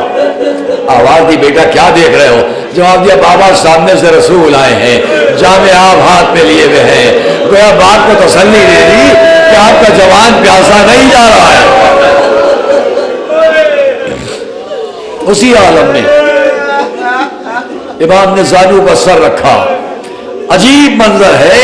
آواز دی بیٹا کیا دیکھ رہے ہو؟ جواب دیا بابا سامنے سے رسول آئے ہیں, جامع آپ ہاتھ میں لیے ہوئے ہیں. گویا باپ کو تسلی دے دی کہ آپ کا جوان پیاسا نہیں جا رہا ہے. اسی عالم میں امام نے زانو پر سر رکھا. عجیب منظر ہے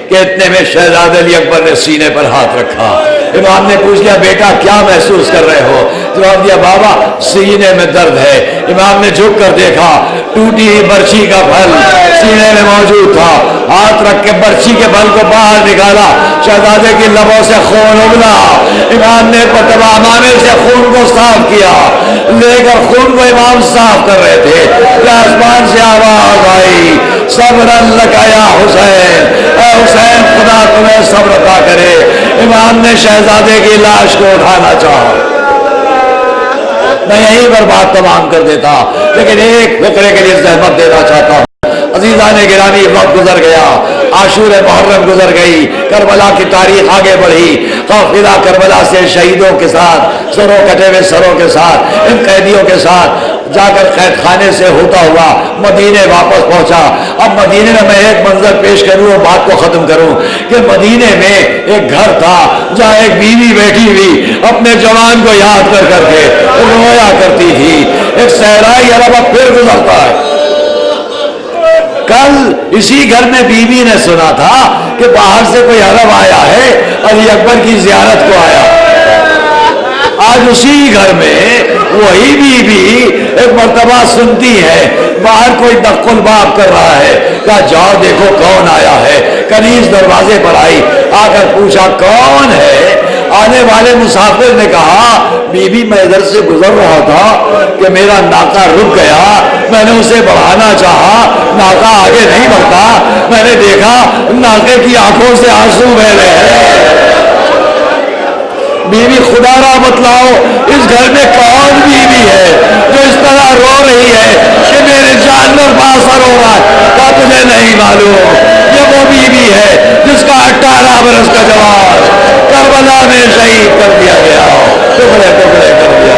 کہ اتنے میں شہزادہ علی اکبر نے سینے پر ہاتھ رکھا. امام نے پوچھ لیا بیٹا کیا محسوس کر رہے ہو؟ جواب دیا بابا سینے میں درد ہے. امام نے جھک کر دیکھا, ٹوٹی ہوئی برچھی کا پھل سینے میں موجود تھا. ہاتھ رکھ کے برچھی کے پھل کو باہر نکالا, شہزادے کی لبوں سے خون اگلا. امام نے امامے سے خون کو صاف کیا, لے کر خون کو امام صاف کر رہے تھے کہ آسمان سے آواز آئی, صبرن لکا یا حسین, اے حسین خدا تمہیں صبر عطا کرے. امام نے شہزادے کی لاش کو اٹھانا چاہا. میں یہیں پر بات تمام کر دیتا, لیکن ایک فقرے کے لیے زحمت دینا چاہتا ہوں. عزیزان گرامی, وقت گزر گیا, عاشور محرم گزر گئی, کربلا کی تاریخ آگے بڑھی. قافلہ کربلا سے شہیدوں کے ساتھ, سروں کٹے ہوئے سروں کے ساتھ, ان قیدیوں کے ساتھ جا کر قید خانے سے ہوتا ہوا مدینے واپس پہنچا. اب مدینے میں ایک منظر پیش کروں اور بات کو ختم کروں کہ مدینے میں ایک گھر تھا جہاں ایک بیوی بیٹھی ہوئی اپنے جوان کو یاد کر کر کے رویا کرتی تھی. ایک صحرائی عربہ پھر گزرتا ہے. کل اسی گھر میں بیوی نے سنا تھا کہ باہر سے کوئی عرب آیا ہے, علی اکبر کی زیارت کو آیا. آج اسی گھر میں وہی بیوی ایک مرتبہ سنتی ہے باہر کوئی دق الباب کر رہا ہے. کہا جاؤ دیکھو کون آیا ہے. کنیز دروازے پر آئی, آ کر پوچھا کون ہے. آنے والے مسافر نے کہا بی بی میں ادھر سے گزر رہا تھا کہ میرا ناکا رک گیا, میں نے اسے بڑھانا چاہا, ناکا آگے نہیں بڑھتا, میں نے دیکھا ناکے کی آنکھوں سے آنسو بہ رہے ہیں. بیوی خدا را بتلاؤ اس گھر میں کون بیوی ہے جو اس طرح رو رہی ہے کہ میرے جانور پر اثر ہو رہا ہے؟ کیا تجھے نہیں معلوم یہ وہ بیوی ہے جس کا 18 برس کا جوان کربلا میں شہید کر دیا گیا, ٹکڑے ٹکڑے کر دیا